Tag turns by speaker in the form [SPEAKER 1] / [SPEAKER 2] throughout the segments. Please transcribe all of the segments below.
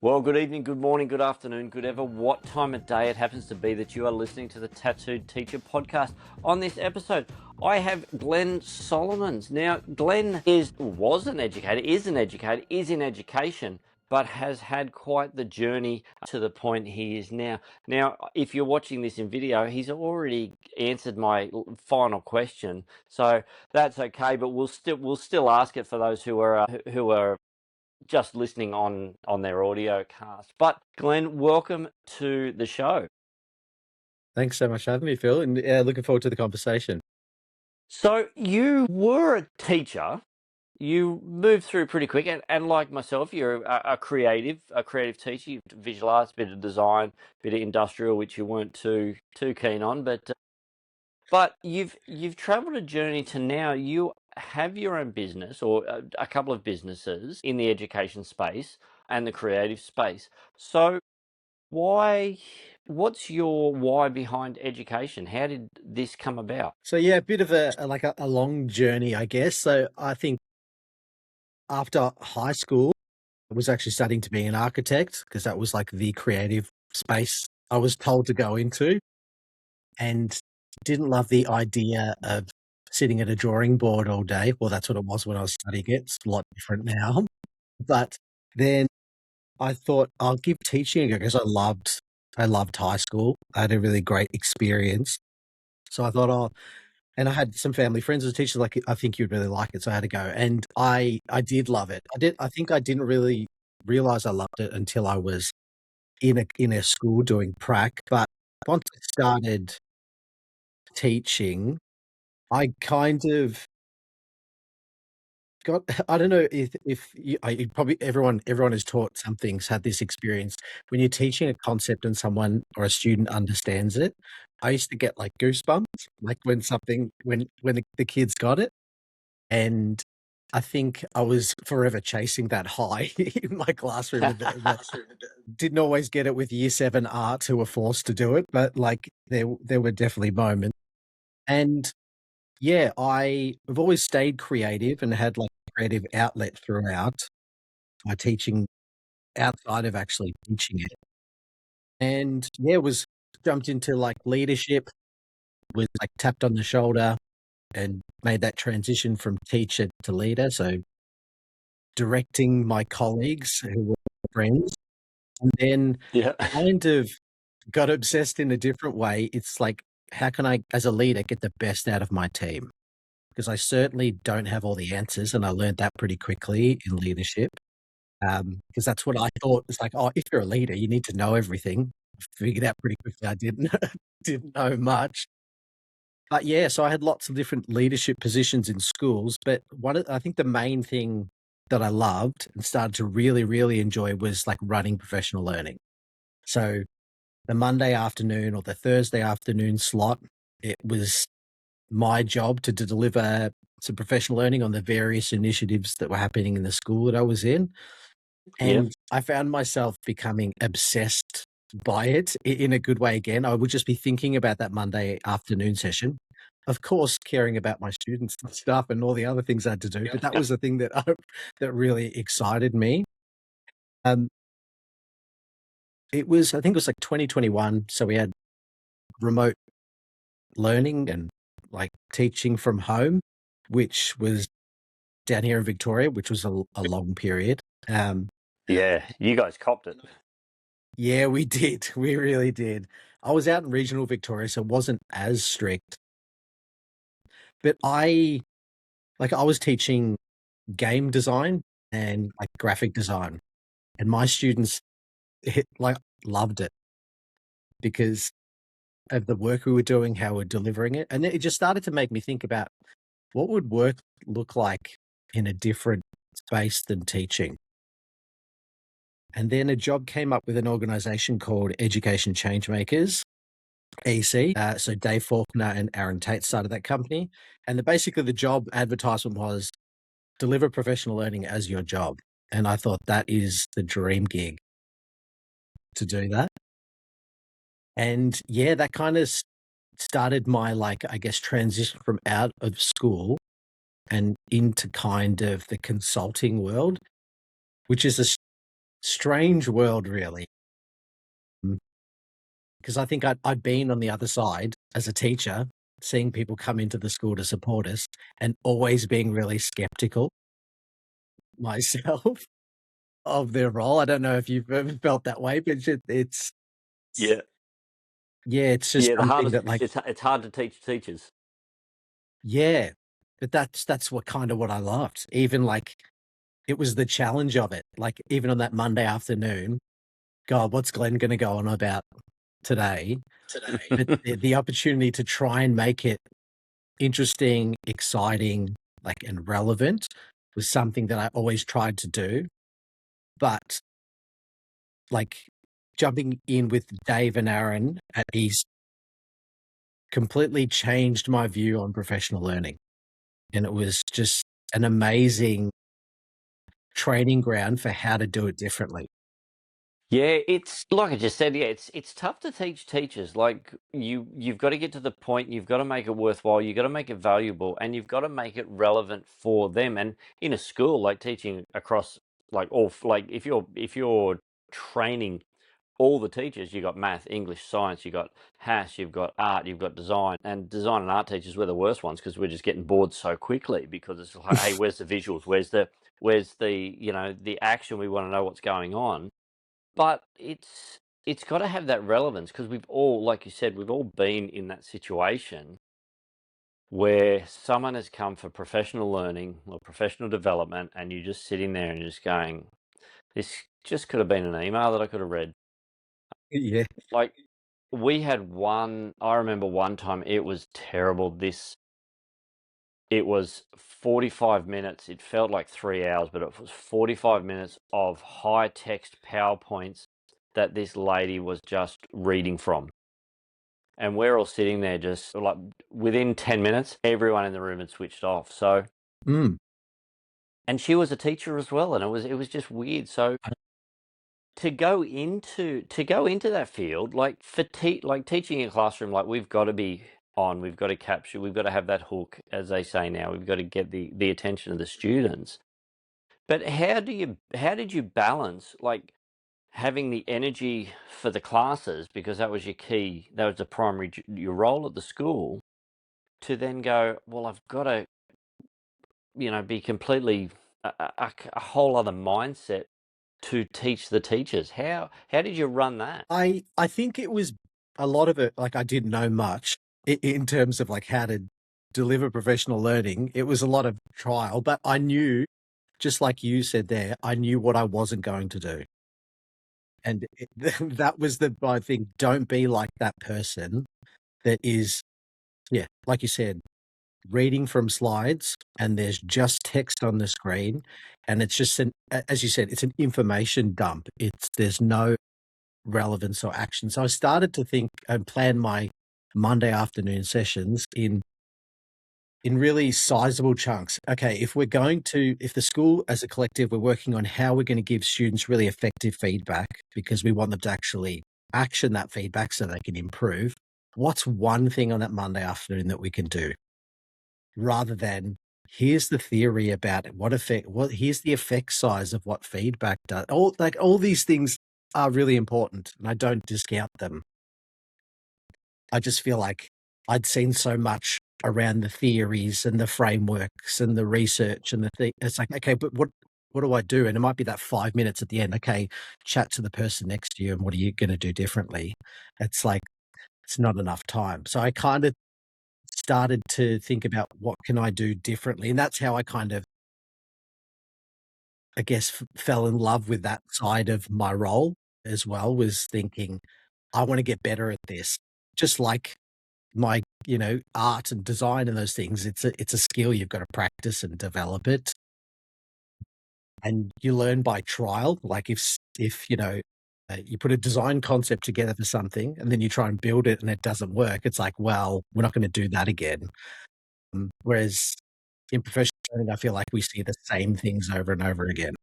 [SPEAKER 1] Well, good evening, good morning, good afternoon, good ever what time of day it happens to be that you are listening to the Tattooed Teacher podcast. On this episode, I have Glenn Solomons. Now, Glenn was an educator, is in education, but has had quite the journey to the point he is now. Now, if you're watching this in video, he's already answered my final question, so that's okay. But we'll still ask it for those who are just listening on their audio cast. But Glenn, welcome to the show.
[SPEAKER 2] Thanks so much for having me, Phil, and looking forward to the conversation.
[SPEAKER 1] So you were a teacher. You moved through pretty quick, and like myself, you're a creative teacher. You've visual arts, bit of design, bit of industrial, which you weren't too keen on, but you've travelled a journey to now you have your own business or a couple of businesses in the education space and the creative space. So why? What's your why behind education? How did this come about?
[SPEAKER 2] So yeah, a bit of a long journey, I guess. So I think after high school, I was actually studying to be an architect because that was like the creative space I was told to go into, and didn't love the idea of sitting at a drawing board all day. Well, that's what it was when I was studying it. It's a lot different now. But then I thought I'll give teaching a go because I loved high school. I had a really great experience. So I thought, and I had some family friends as teachers, like, I think you'd really like it. So I had to go. And I did love it. I think I didn't really realize I loved it until I was in a school doing prac. But once I started teaching, I kind of got, I don't know if you probably everyone has taught something's had this experience. When you're teaching a concept and someone or a student understands it, I used to get like goosebumps, like when the kids got it. And I think I was forever chasing that high in my classroom that didn't always get it with year 7 art who were forced to do it, but like there were definitely moments. And yeah, I've always stayed creative and had like a creative outlet throughout my teaching outside of actually teaching it. And yeah, was jumped into like leadership, was like tapped on the shoulder and made that transition from teacher to leader. So directing my colleagues who were friends, and then
[SPEAKER 1] Yeah.
[SPEAKER 2] kind of got obsessed in a different way. It's like, how can I, as a leader, get the best out of my team? Because I certainly don't have all the answers, and I learned that pretty quickly in leadership. Because that's what I thought. It's like, oh, if you're a leader, you need to know everything. Figured out pretty quickly I didn't didn't know much. But yeah, so I had lots of different leadership positions in schools, but I think the main thing that I loved and started to really, really enjoy was like running professional learning. So the Monday afternoon or the Thursday afternoon slot, it was my job to deliver some professional learning on the various initiatives that were happening in the school that I was in.
[SPEAKER 1] Yeah.
[SPEAKER 2] And I found myself becoming obsessed by it in a good way again. I would just be thinking about that Monday afternoon session. Of course, caring about my students and stuff and all the other things I had to do, but that was the thing that that really excited me. Um, I think it was like 2021, so we had remote learning and like teaching from home, which was down here in Victoria, which was a long period. Um,
[SPEAKER 1] Yeah, you guys copped it.
[SPEAKER 2] yeah, we did. We really did. I was out in regional Victoria, so it wasn't as strict. But I was teaching game design and like graphic design, and my students like loved it because of the work we were doing, how we're delivering it, and it just started to make me think about what would work look like in a different space than teaching. And then a job came up with an organization called Education Changemakers, EC. So Dave Faulkner and Aaron Tate started that company. And basically the job advertisement was deliver professional learning as your job. And I thought that is the dream gig to do that. And yeah, that kind of started my, like, I guess, transition from out of school and into kind of the consulting world, which is strange world, really. Because I think I'd been on the other side as a teacher, seeing people come into the school to support us and always being really skeptical myself of their role. I don't know if you've ever felt that way, but it's
[SPEAKER 1] Yeah.
[SPEAKER 2] yeah, it's just
[SPEAKER 1] Yeah, the
[SPEAKER 2] something
[SPEAKER 1] hardest
[SPEAKER 2] that, like,
[SPEAKER 1] it's hard to teach teachers.
[SPEAKER 2] yeah, but that's what kinda what I loved. Even, like, it was the challenge of it. Like, even on that Monday afternoon, God, what's Glenn gonna go on about today? But the opportunity to try and make it interesting, exciting, like, and relevant was something that I always tried to do. But, like, jumping in with Dave and Aaron at East completely changed my view on professional learning, and it was just an amazing training ground for how to do it differently.
[SPEAKER 1] Yeah, it's like I just said, yeah, it's tough to teach teachers. Like you've got to get to the point, you've got to make it worthwhile, you've got to make it valuable, and you've got to make it relevant for them. And in a school, like teaching across like like if you're training all the teachers, you've got math, English, science, you've got HASS, you've got art, you've got design. And design and art teachers were the worst ones because we're just getting bored so quickly because it's like, hey, where's the visuals? Where's the the action? We want to know what's going on. But it's got to have that relevance because we've all, like you said, we've all been in that situation where someone has come for professional learning or professional development, and you're just sitting there and you're just going, "This just could have been an email that I could have read."
[SPEAKER 2] Yeah.
[SPEAKER 1] Like we had one, I remember one time it was terrible. It was 45 minutes. It felt like 3 hours, but it was 45 minutes of high text PowerPoints that this lady was just reading from. And we're all sitting there just like within 10 minutes, everyone in the room had switched off. So,
[SPEAKER 2] Mm.
[SPEAKER 1] and she was a teacher as well. And it was just weird. So to go into that field, like like teaching in a classroom, like we've got to be on, we've got to capture, we've got to have that hook, as they say now, we've got to get the attention of the students. But how did you balance like having the energy for the classes because that was your key, that was the primary your role at the school, to then go, well, I've got to be completely a whole other mindset to teach the teachers. How did you run that?
[SPEAKER 2] I think it was a lot of it, like, I didn't know much in terms of, like, how to deliver professional learning. It was a lot of trial, but I knew, just like you said there, I knew what I wasn't going to do. And that was I think, don't be like that person that is, yeah, like you said, reading from slides and there's just text on the screen, and it's just as you said, it's an information dump. There's no relevance or action. So I started to think and plan my Monday afternoon sessions in really sizable chunks. Okay, if the school as a collective, we're working on how we're going to give students really effective feedback because we want them to actually action that feedback so they can improve. What's one thing on that Monday afternoon that we can do rather than here's the theory about here's the effect size of what feedback does. All these things are really important and I don't discount them. I just feel like I'd seen so much around the theories and the frameworks and the research and it's like, okay, but what do I do? And it might be that 5 minutes at the end. Okay, chat to the person next to you and what are you gonna do differently? It's like, it's not enough time. So I kind of started to think about what can I do differently, and that's how I kind of, I guess, fell in love with that side of my role as well, was thinking, "I wanna get better at this." Just like my, art and design and those things, it's a skill, you've gotta practice and develop it, and you learn by trial. Like, if, you put a design concept together for something and then you try and build it and it doesn't work, it's like, "Well, we're not gonna do that again." Whereas in professional learning, I feel like we see the same things over and over again.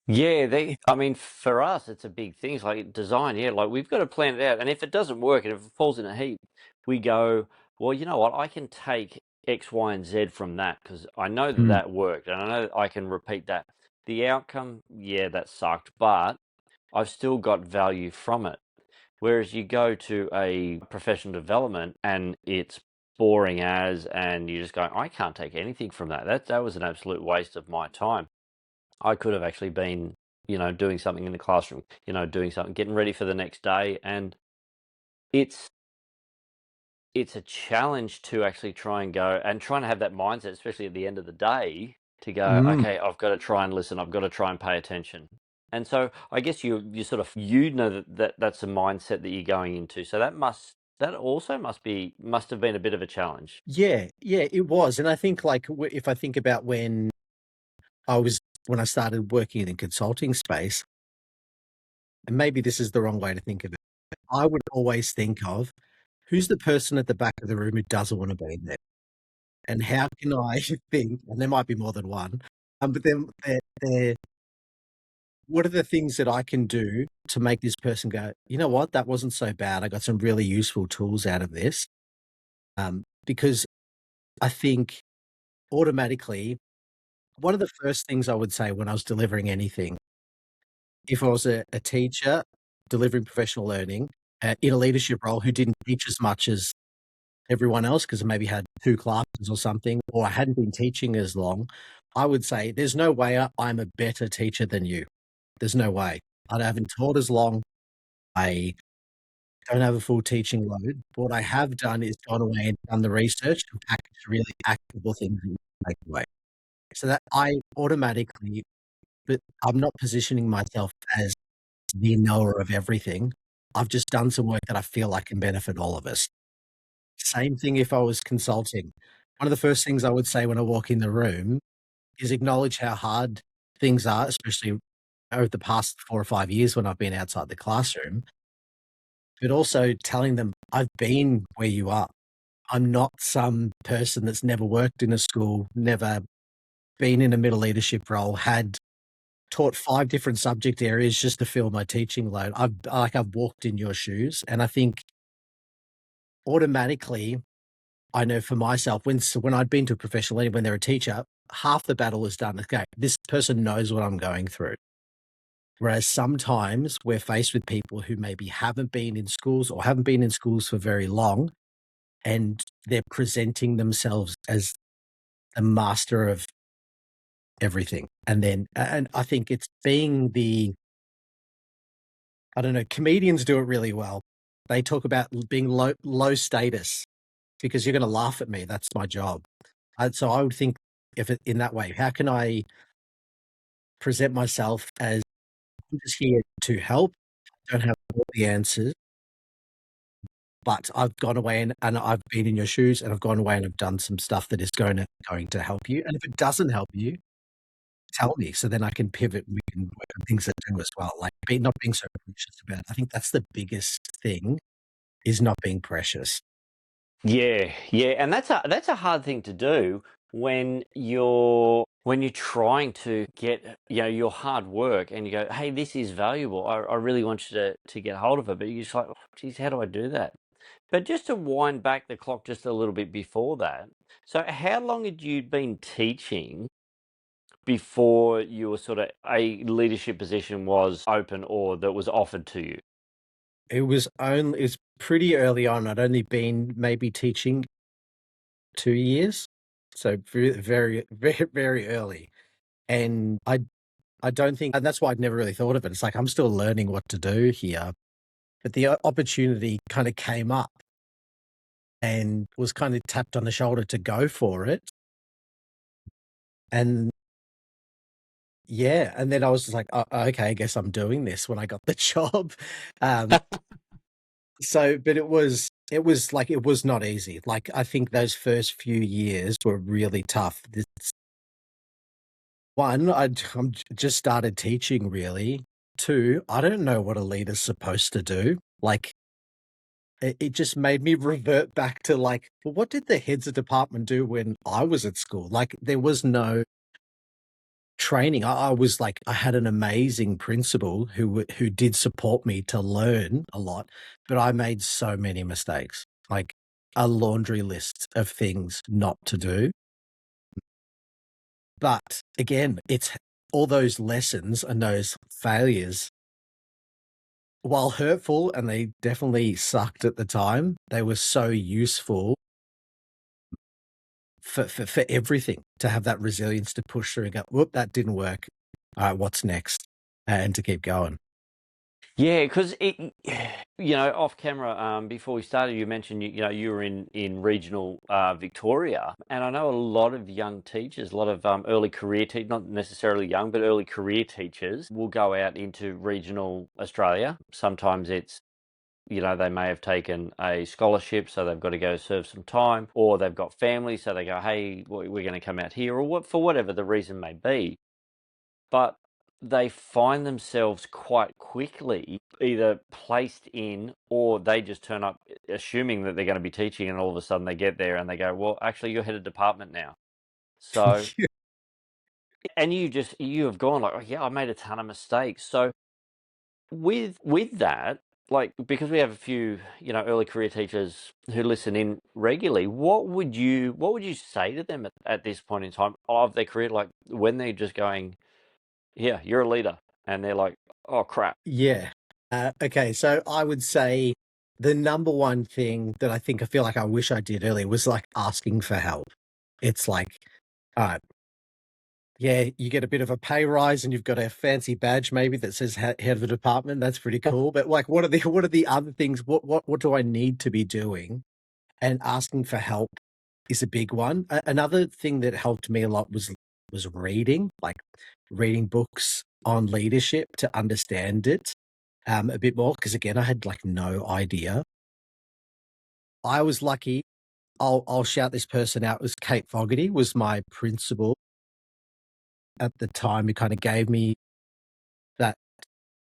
[SPEAKER 1] Yeah, I mean, for us, it's a big thing. It's like design. Yeah, like we've got to plan it out. And if it doesn't work and if it falls in a heap, we go, well, you know what? I can take X, Y, and Z from that because I know that
[SPEAKER 2] Mm.
[SPEAKER 1] that worked and I know that I can repeat that. the outcome, yeah, that sucked, but I've still got value from it. Whereas you go to a professional development and it's boring as, and you just go, I can't take anything from that. That was an absolute waste of my time. I could have actually been, doing something in the classroom, doing something, getting ready for the next day. And it's it's a challenge to actually try and go and trying to have that mindset, especially at the end of the day, to go,
[SPEAKER 2] Mm.
[SPEAKER 1] okay, I've got to try and listen, I've got to try and pay attention. And so I guess you sort of know that's a mindset that you're going into. So that also must have been a bit of a challenge.
[SPEAKER 2] Yeah, yeah, it was, and I think, like, if I think about I was when I started working in the consulting space, and maybe this is the wrong way to think of it, I would always think of, who's the person at the back of the room who doesn't wanna be there? And how can I think, and there might be more than one, but then they're what are the things that I can do to make this person go, "You know what? That wasn't so bad. I got some really useful tools out of this." Because I think automatically, one of the first things I would say when I was delivering anything, if I was a teacher delivering professional learning, in a leadership role who didn't teach as much as everyone else because I maybe had 2 classes or something, or I hadn't been teaching as long, I would say, "There's no way I'm a better teacher than you. There's no way. I haven't taught as long. I don't have a full teaching load. But what I have done is gone away and done the research and packaged really actionable things that you can take away." So that I automatically, but I'm not positioning myself as the knower of everything. I've just done some work that I feel like can benefit all of us. Same thing if I was consulting. One of the first things I would say when I walk in the room is acknowledge how hard things are, especially over the past 4 or 5 years when I've been outside the classroom, but also telling them, "I've been where you are. I'm not some person that's never worked in a school, never been in a middle leadership role, had taught 5 different subject areas just to fill my teaching load. I've walked in your shoes." And I think automatically, I know for myself, when I'd been to a professional learning, when they're a teacher, half the battle is done. Okay, this person knows what I'm going through. Whereas sometimes we're faced with people who maybe haven't been in schools or haven't been in schools for very long, and they're presenting themselves as the master of everything. And I think it's being I don't know, comedians do it really well. They talk about being low status because you're gonna laugh at me, that's my job. So I would think if it in that way, how can I present myself as, I'm just here to help, don't have all the answers, but I've gone away and I've been in your shoes, and I've gone away and I've done some stuff that is going to help you, and if it doesn't help you, tell me so then I can pivot and we can work on things that do as well, like, not being so precious about it. I think that's the biggest thing, is not being precious.
[SPEAKER 1] Yeah, yeah, and that's a hard thing to do when you're trying to get your hard work and you go, hey, this is valuable. I really want you to get hold of it, but you're just like, oh, geez, how do I do that? But just to wind back the clock just a little bit before that, so how long had you been teaching before you were sort of a leadership position was open or that was offered to you?
[SPEAKER 2] It's pretty early on. I'd only been maybe teaching 2 years, so very early, and I don't think, and that's why I'd never really thought of it. It's like I'm still learning what to do here, but the opportunity kinda came up and was kinda tapped on the shoulder to go for it, and yeah, and then I was just like, "Oh, okay, I guess I'm doing this," when I got the job. Um, but it was like, it was not easy. Like, I think those first few years were really tough. This one, I'm just started teaching really. 2, I don't know what a leader's supposed to do. Like, it just made me revert back to, like, well, what did the heads of department do when I was at school? Like, there was no training. I was like, I had an amazing principal who did support me to learn a lot, but I made so many mistakes, like a laundry list of things not to do. But again, all those lessons and those failures, while hurtful and they definitely sucked at the time, they were so useful for everything, to have that resilience to push through and go, whoop, that didn't work. All right, what's next? And to keep going.
[SPEAKER 1] Yeah, because off camera, before we started, you mentioned you were in regional Victoria, and I know a lot of young teachers, a lot of early career teachers, not necessarily young, but early career teachers, will go out into regional Australia. Sometimes it's they may have taken a scholarship, so they've got to go serve some time, or they've got family, so they go, hey, we're going to come out here, or for whatever the reason may be. But they find themselves quite quickly either placed in, or they just turn up assuming that they're going to be teaching, and all of a sudden they get there and they go, well, actually, you're head of department now. So, and you have gone like, oh yeah, I made a ton of mistakes. So with that, like, because we have a few early career teachers who listen in regularly, what would you say to them at this point in time of their career, like when they're just going, yeah, you're a leader, and they're like, oh crap.
[SPEAKER 2] Yeah. Okay, so I would say the number one thing that I feel like I wish I did earlier was like asking for help. It's like, all right, yeah, you get a bit of a pay rise and you've got a fancy badge maybe that says head of the department. That's pretty cool. But like, what are the other things? What do I need to be doing? And asking for help is a big one. Another thing that helped me a lot was reading, like reading books on leadership to understand it a bit more. Because again, I had like no idea. I was lucky. I'll shout this person out. It was Kate Fogarty, was my principal at the time, who kind of gave me that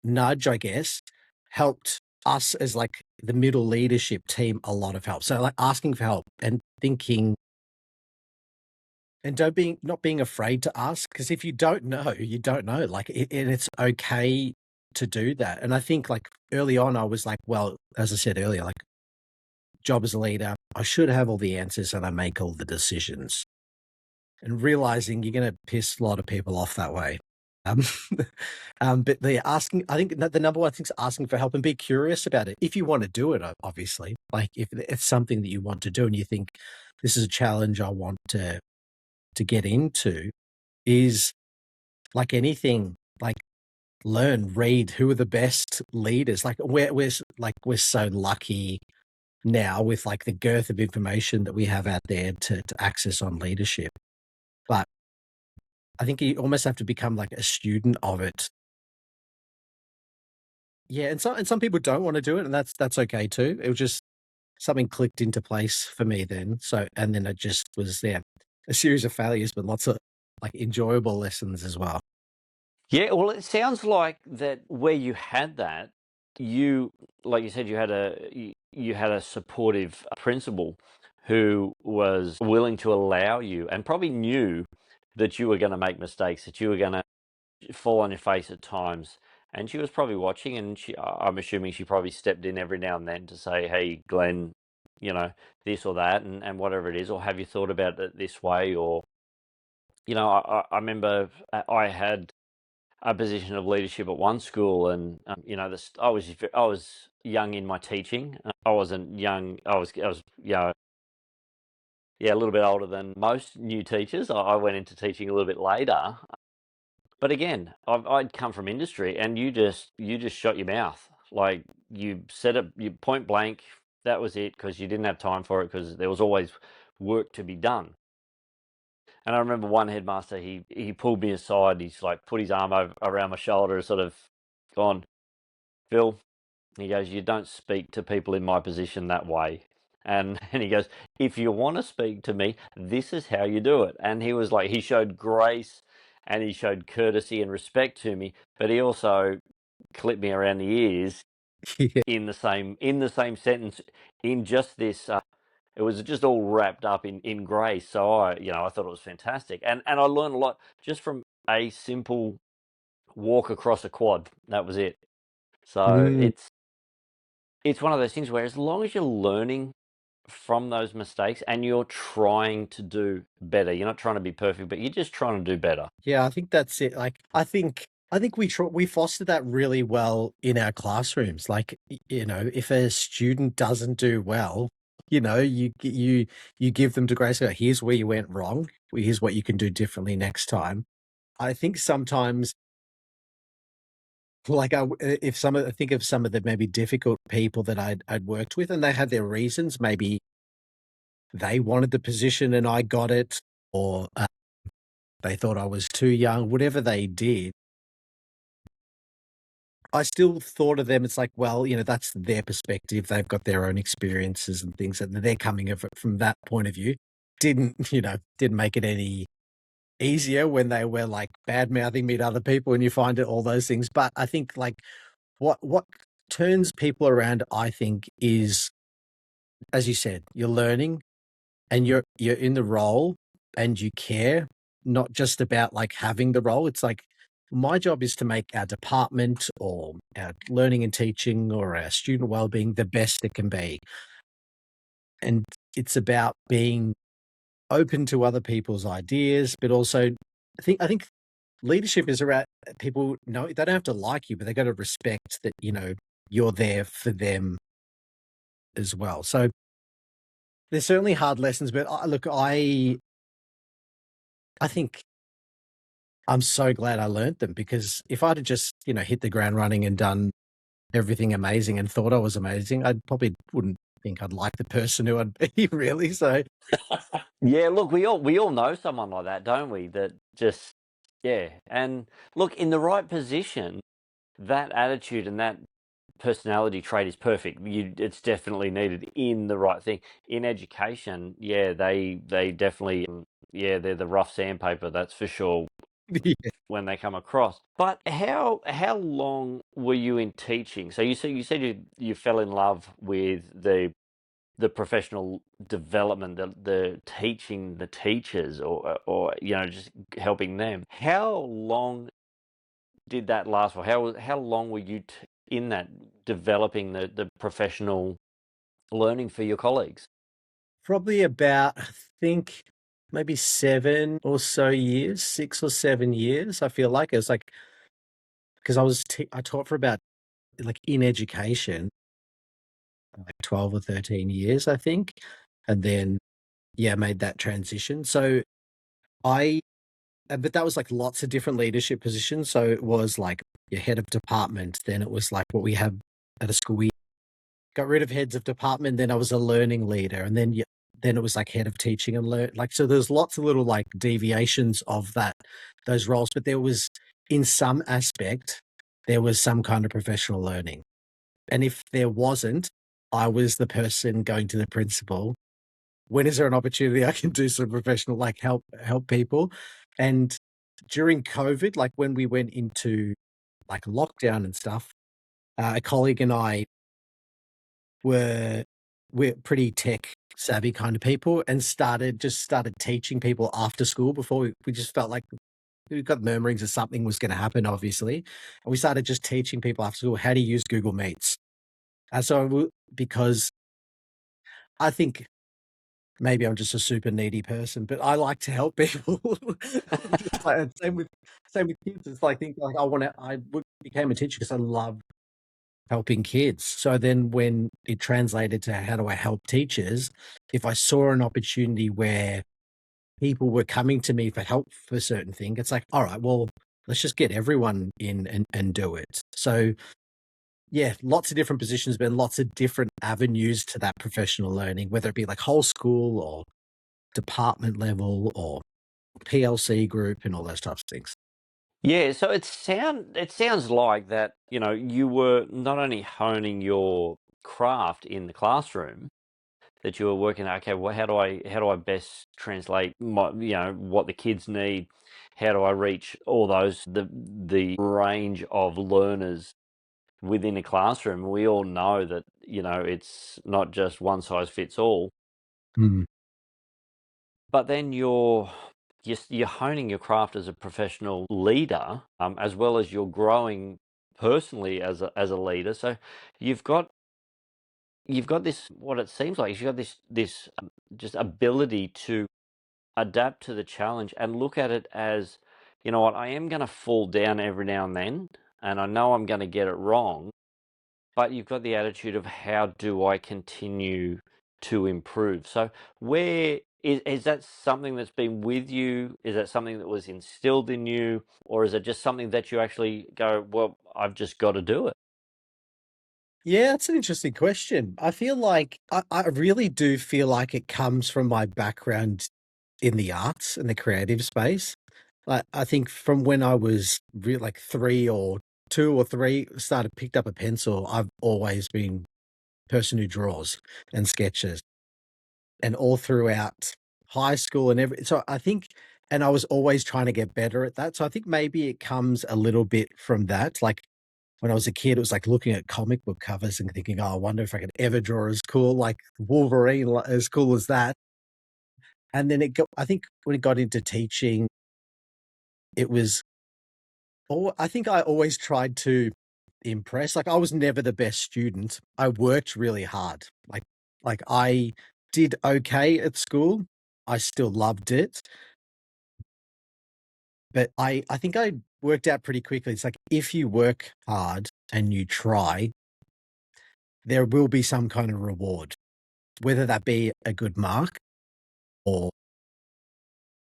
[SPEAKER 2] nudge, I guess, helped us as like the middle leadership team a lot of help. So like asking for help and thinking, and not being afraid to ask, because if you don't know, you don't know. Like, and it's okay to do that. And I think like early on, I was like, well, as I said earlier, like job as a leader, I should have all the answers and I make all the decisions. And realizing you're going to piss a lot of people off that way. Um, but I think the number one thing is asking for help and be curious about it. If you want to do it, obviously, like if it's something that you want to do and you think this is a challenge I want to get into, is like anything, like learn, read who are the best leaders. Like we're so lucky now with like the girth of information that we have out there to access on leadership. But I think you almost have to become like a student of it. Yeah, and some people don't want to do it, and that's okay too. It was just something clicked into place for me then. So and then it just was a series of failures, but lots of like enjoyable lessons as well.
[SPEAKER 1] Yeah, well, it sounds like that where you had that, you, like you said, you had a supportive principal who was willing to allow you, and probably knew that you were going to make mistakes, that you were going to fall on your face at times. And she was probably watching, and I'm assuming she probably stepped in every now and then to say, hey, Glenn, this or that, and whatever it is, or have you thought about it this way? Or, I remember I had a position of leadership at one school, and I was young in my teaching. I wasn't young. I was yeah, a little bit older than most new teachers. I went into teaching a little bit later. But again, I'd come from industry, and you just shut your mouth. Like, you said it, you point blank. That was it, because you didn't have time for it, because there was always work to be done. And I remember one headmaster, he pulled me aside. He's like put his arm around my shoulder, sort of gone, Phil. He goes, you don't speak to people in my position that way. And he goes, if you want to speak to me, this is how you do it. And he was like, he showed grace, and he showed courtesy and respect to me, but he also clipped me around the ears
[SPEAKER 2] Yeah.
[SPEAKER 1] in the same sentence, in just this. It was just all wrapped up in grace. So I thought it was fantastic, and I learned a lot just from a simple walk across a quad. That was it. So
[SPEAKER 2] Mm,
[SPEAKER 1] it's one of those things where, as long as you're learning, from those mistakes and you're trying to do better. You're not trying to be perfect, but you're just trying to do better.
[SPEAKER 2] Yeah, I think that's it. Like, I think we foster that really well in our classrooms. Like, if a student doesn't do well, you give them to grace. Go, here's where you went wrong. Here's what you can do differently next time. I think sometimes, like, if I think of some of the maybe difficult people that I'd worked with, and they had their reasons. Maybe they wanted the position and I got it, or they thought I was too young. Whatever they did, I still thought of them, it's like, well, that's their perspective. They've got their own experiences and things, and they're coming of it from that point of view. Didn't make it any easier when they were, like, bad-mouthing me to other people, and you find it all those things. But I think, like, what turns people around, I think, is, as you said, you're learning and you're in the role and you care, not just about, like, having the role. It's like, my job is to make our department or our learning and teaching or our student well-being the best it can be. And it's about being open to other people's ideas, but also I think leadership is around people know they don't have to like you, but they got to respect that, you're there for them as well. So there's certainly hard lessons, but look, I think I'm so glad I learned them, because if I'd have just, hit the ground running and done everything amazing and thought I was amazing, I probably wouldn't think I'd like the person who I'd be, really. So
[SPEAKER 1] Yeah, look, we all know someone like that, don't we? That just yeah. And look, in the right position, that attitude and that personality trait is perfect. It's definitely needed in the right thing. In education, yeah, they definitely yeah, they're the rough sandpaper, that's for sure
[SPEAKER 2] yeah.
[SPEAKER 1] when they come across. But how long were you in teaching? So you said you fell in love with the professional development, the teaching the teachers, or just helping them. How long did that last for? How long were you in that developing the professional learning for your colleagues?
[SPEAKER 2] Probably about, I think, maybe 7 or so years, 6 or 7 years, I feel like. It was like, because I taught for about, like, in education, like 12 or 13 years, I think, and then, yeah, made that transition. So I but that was, like, lots of different leadership positions. So it was, like, your head of department, then it was, like, what we have at a school. We got rid of heads of department, then I was a learning leader, and then it was, like, head of teaching and learn, like, so there's lots of little, like, deviations of those roles, but there was, in some aspect, there was some kind of professional learning. And if there wasn't, I was the person going to the principal, "When is there an opportunity I can do some professional, like, help people?" And during COVID, like, when we went into, like, lockdown and stuff, a colleague and I were we're pretty tech savvy kind of people, and started teaching people after school. Before we just felt like we got murmurings that something was gonna happen, obviously, and we started just teaching people after school how to use Google Meets. And so because I think maybe I'm just a super needy person, but I like to help people. Just like, same with kids. It's like, think like became a teacher because I love helping kids. So then when it translated to how do I help teachers, if I saw an opportunity where people were coming to me for help for a certain thing, it's like, all right, well, let's just get everyone in and do it. So yeah, lots of different positions, but lots of different avenues to that professional learning, whether it be like whole school or department level or PLC group and all those types of things.
[SPEAKER 1] Yeah, so it sounds like that, you were not only honing your craft in the classroom, that you were working out, okay, well, how do I best translate what the kids need? How do I reach all those the range of learners within a classroom? We all know that, it's not just one size fits all.
[SPEAKER 2] Mm.
[SPEAKER 1] But then you're honing your craft as a professional leader, as well as you're growing personally as a leader. So you've got you've got this, what it seems like, you've got this just ability to adapt to the challenge and look at it as, you know what, I am going to fall down every now and then, and I know I'm going to get it wrong, but you've got the attitude of how do I continue to improve? So where is that something that's been with you? Is that something that was instilled in you, or is it just something that you actually go, well, I've just got to do it?
[SPEAKER 2] Yeah, that's an interesting question. I feel like I really do feel like it comes from my background in the arts and the creative space. I think from when I was like 3 or 2 or 3, picked up a pencil, I've always been a person who draws and sketches, and all throughout high school and so I think, and I was always trying to get better at that. So I think maybe it comes a little bit from that. Like when I was a kid, it was like looking at comic book covers and thinking, "Oh, I wonder if I could ever draw as cool like Wolverine, as cool as that." And then I think when it got into teaching, it was I think I always tried to impress. Like I was never the best student. I worked really hard. Like I did okay at school. I still loved it, but I think I worked out pretty quickly. It's like if you work hard and you try, there will be some kind of reward, whether that be a good mark or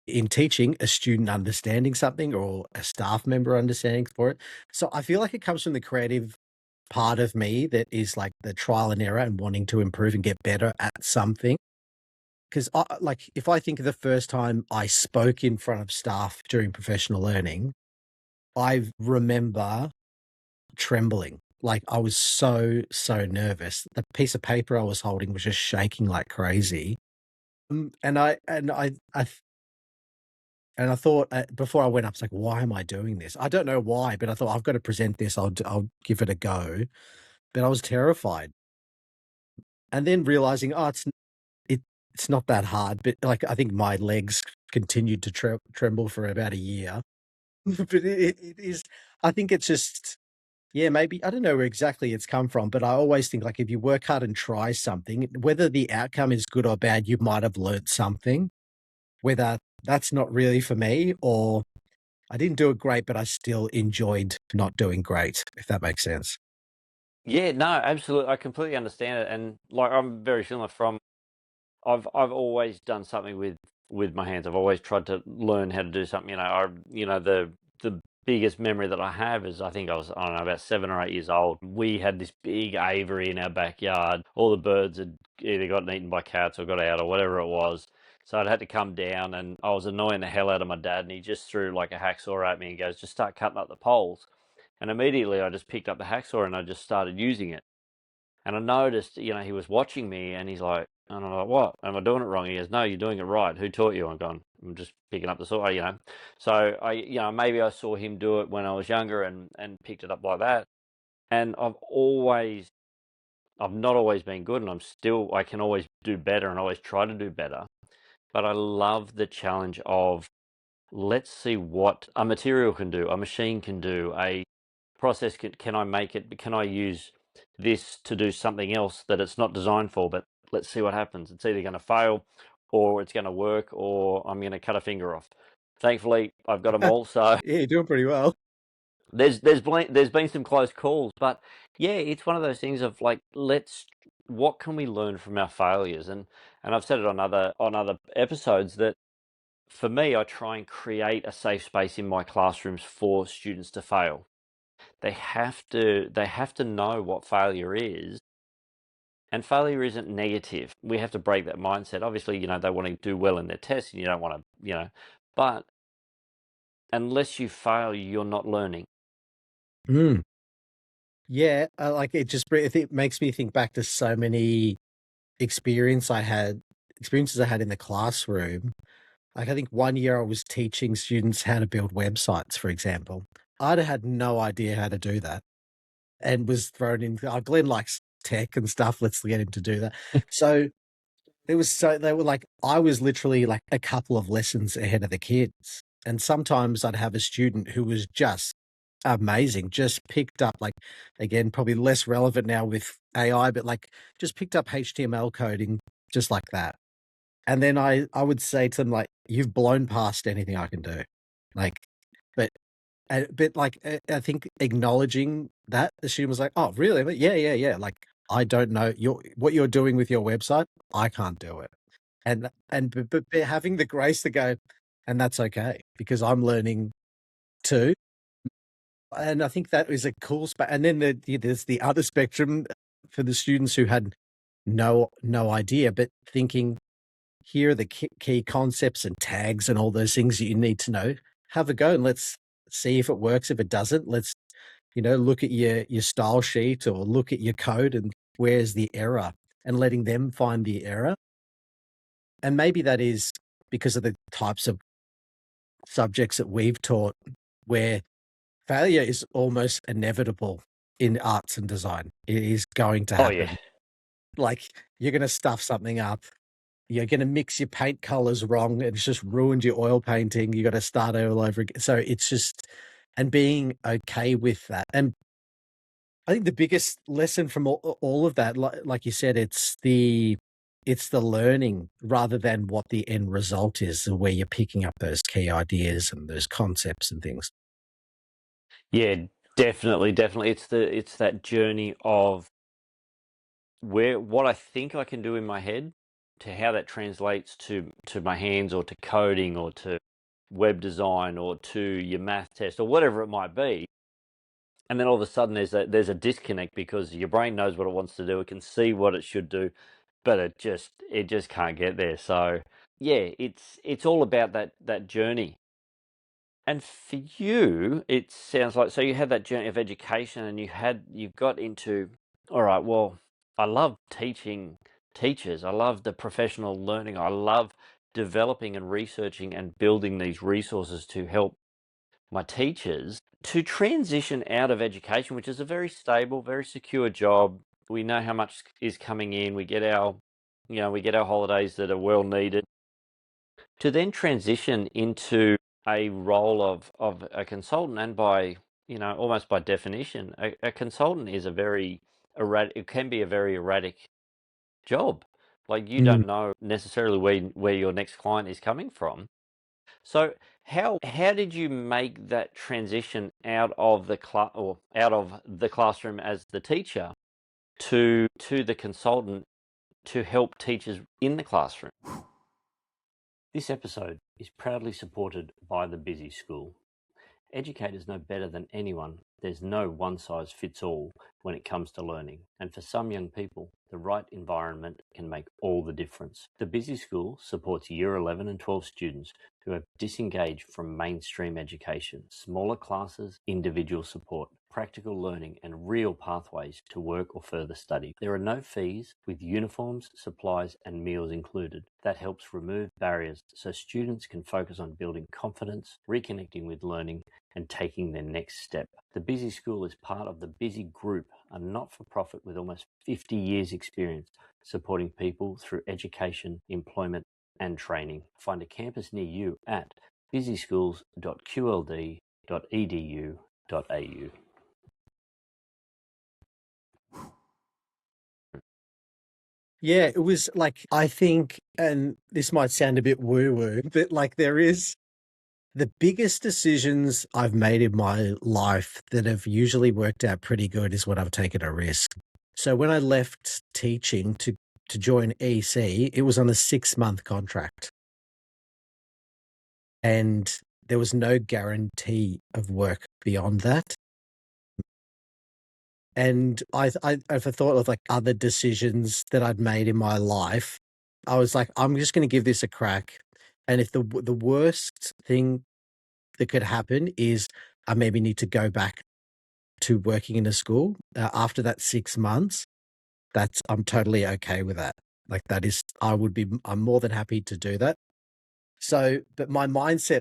[SPEAKER 2] in teaching, a student understanding something or a staff member understanding for it. So I feel like it comes from the creative part of me that is like the trial and error and wanting to improve and get better at something. Because like if I think of the first time I spoke in front of staff during professional learning, I remember trembling. Like I was so nervous. The piece of paper I was holding was just shaking like crazy. And I thought, before I went up, I was like, "Why am I doing this?" I don't know why, but I thought, "I've got to present this. I'll give it a go." But I was terrified. And then realizing, "Oh, it it's not that hard." But, like, I think my legs continued to tremble for about a year. But it is, I think it's just, yeah, maybe I don't know where exactly it's come from, but I always think, like, if you work hard and try something, whether the outcome is good or bad, you might have learnt something, whether that's not really for me or I didn't do it great, but I still enjoyed not doing great, if that makes sense.
[SPEAKER 1] Yeah, no, absolutely. I completely understand it, and like I'm very similar. From I've always done something with my hands. I've always tried to learn how to do something. The biggest memory that I have is I think I don't know, about 7 or 8 years old. We had this big aviary in our backyard. All the birds had either gotten eaten by cats or got out or whatever it was. So I'd had to come down, and I was annoying the hell out of my dad, and he just threw like a hacksaw at me and goes, "Just start cutting up the poles." And immediately I just picked up the hacksaw and I just started using it. And I noticed, he was watching me and he's like, and I'm like, "What? Am I doing it wrong?" He goes, "No, you're doing it right. Who taught you?" I'm going, "I'm just picking up the saw." So maybe I saw him do it when I was younger and picked it up like that. And I've not always been good, and I can always do better and always try to do better. But I love the challenge of, let's see what a material can do, a machine can do, a process can I make it, can I use this to do something else that it's not designed for, but let's see what happens. It's either going to fail or it's going to work or I'm going to cut a finger off. Thankfully I've got them all, so
[SPEAKER 2] Yeah, you're doing pretty well.
[SPEAKER 1] there's been some close calls, but yeah, it's one of those things of like, what can we learn from our failures? And I've said it on other episodes that for me, I try and create a safe space in my classrooms for students to fail. They have to know what failure is, and failure isn't negative. We have to break that mindset. Obviously, they want to do well in their tests, and you don't want to, but unless you fail, you're not learning.
[SPEAKER 2] Mm. Yeah, like it makes me think back to so many experiences I had in the classroom. Like I think one year I was teaching students how to build websites, for example. I'd had no idea how to do that and was thrown in. Oh, Glenn likes tech and stuff. Let's get him to do that. So they were like, I was literally like a couple of lessons ahead of the kids. And sometimes I'd have a student who was just amazing. Just picked up, like, again, probably less relevant now with AI, but like just picked up HTML coding just like that. And then I would say to them, like, you've blown past anything I can do. Like, but but like I think acknowledging that the student was like, oh, really? But yeah, yeah, yeah. Like, I don't know what you're doing with your website. I can't do it. But having the grace to go, and that's okay because I'm learning too. And I think that is a cool and then there's the other spectrum for the students who had no idea, but thinking, here are the key concepts and tags and all those things that you need to know. Have a go and let's see if it works. If it doesn't, let's, look at your style sheet or look at your code and where's the error, and letting them find the error. And maybe that is because of the types of subjects that we've taught, where failure is almost inevitable in arts and design. It is going to
[SPEAKER 1] Oh
[SPEAKER 2] happen.
[SPEAKER 1] yeah.
[SPEAKER 2] Like, you're going to stuff something up. You're going to mix your paint colors wrong. And it's just ruined your oil painting. You got to start all over again. So it's just, and being okay with that. And I think the biggest lesson from all of that, like you said, it's the learning rather than what the end result is, where you're picking up those key ideas and those concepts and things.
[SPEAKER 1] Yeah, definitely. It's that journey of what I think I can do in my head to how that translates to my hands or to coding or to web design or to your math test or whatever it might be. And then all of a sudden there's a disconnect because your brain knows what it wants to do, it can see what it should do, but it just can't get there. So yeah, it's all about that journey. And for you, it sounds like, so you had that journey of education and you've got into, all right, well, I love teaching teachers. I love the professional learning. I love developing and researching and building these resources to help my teachers to transition out of education, which is a very stable, very secure job. We know how much is coming in. We get our holidays that are well needed. To then transition into a role of a consultant, and by almost by definition, a consultant is a very erratic. It can be a very erratic job. Like, you don't know necessarily where your next client is coming from. So how did you make that transition out of the classroom as the teacher to the consultant to help teachers in the classroom? This episode is proudly supported by the Busy School. Educators know better than anyone there's no one-size-fits-all when it comes to learning, and for some young people, the right environment can make all the difference. The Busy School supports Year 11 and 12 students who have disengaged from mainstream education, smaller classes, individual support, practical learning, and real pathways to work or further study. There are no fees, with uniforms, supplies, and meals included. That helps remove barriers so students can focus on building confidence, reconnecting with learning, and taking their next step. The Busy School is part of the Busy Group, a not-for-profit with almost 50 years experience supporting people through education, employment, and training. Find a campus near you at busyschools.qld.edu.au.
[SPEAKER 2] Yeah, it was like, I think, and this might sound a bit woo-woo, but like, there is the biggest decisions I've made in my life that have usually worked out pretty good is when I've taken a risk. So when I left teaching to join EC, it was on a 6-month contract. And there was no guarantee of work beyond that. And I've thought of like other decisions that I'd made in my life. I was like, I'm just going to give this a crack. And if the worst thing that could happen is I maybe need to go back to working in a school after that 6 months, I'm totally okay with that. Like, I'm more than happy to do that. So, but my mindset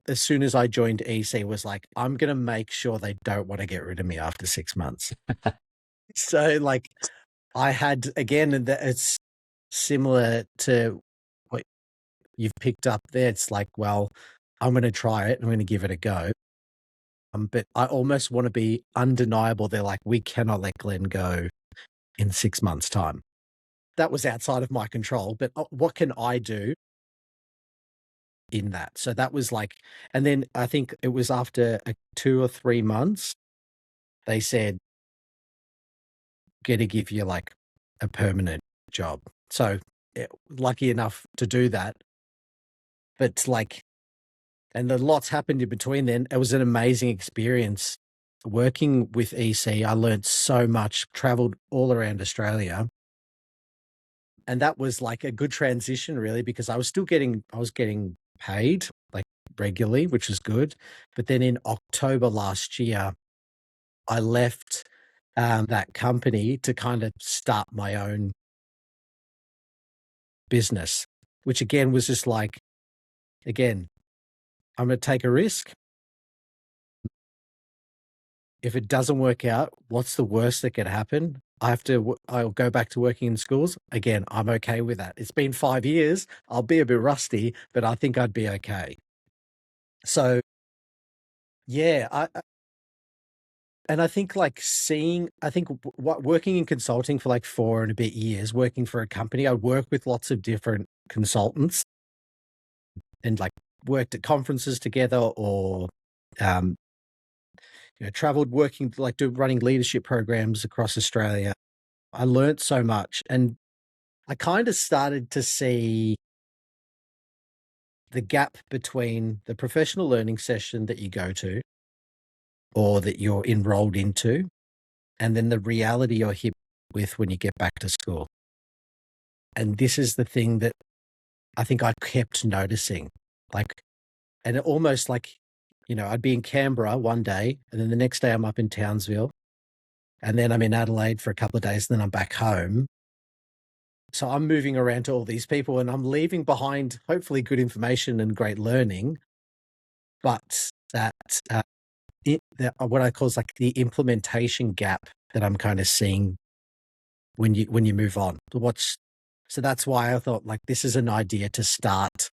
[SPEAKER 2] as soon as I joined EC was like, I'm going to make sure they don't want to get rid of me after 6 months. So like, I had, again, and it's similar to what you've picked up there. It's like, well, I'm going to try it. I'm going to give it a go. but I almost want to be undeniable. They're like, we cannot let Glenn go in 6 months' time. That was outside of my control, but what can I do in that? So that was like, and then I think it was after 2 or 3 months, they said, going to give you like a permanent job. So lucky enough to do that. But like, and a lot's happened in between then. It was an amazing experience working with EC. I learned so much, traveled all around Australia. And that was like a good transition really, because I was getting paid like regularly, which was good. But then in October last year, I left that company to kind of start my own business, which again was just like, again, I'm going to take a risk. If it doesn't work out, what's the worst that could happen? I'll go back to working in schools. Again, I'm okay with that. It's been 5 years. I'll be a bit rusty, but I think I'd be okay. So, yeah, and I think like working in consulting for like 4 and a bit years, working for a company, I work with lots of different consultants and like worked at conferences together or, traveled working, like running leadership programs across Australia. I learned so much and I kind of started to see the gap between the professional learning session that you go to or that you're enrolled into, and then the reality you're hit with when you get back to school. And this is the thing that I think I kept noticing. Like, and it almost like, I'd be in Canberra one day, and then the next day I'm up in Townsville, and then I'm in Adelaide for a couple of days, and then I'm back home. So I'm moving around to all these people and I'm leaving behind hopefully good information and great learning, but that what I call is like the implementation gap that I'm kind of seeing when you move on. So that's why I thought like this is an idea to start.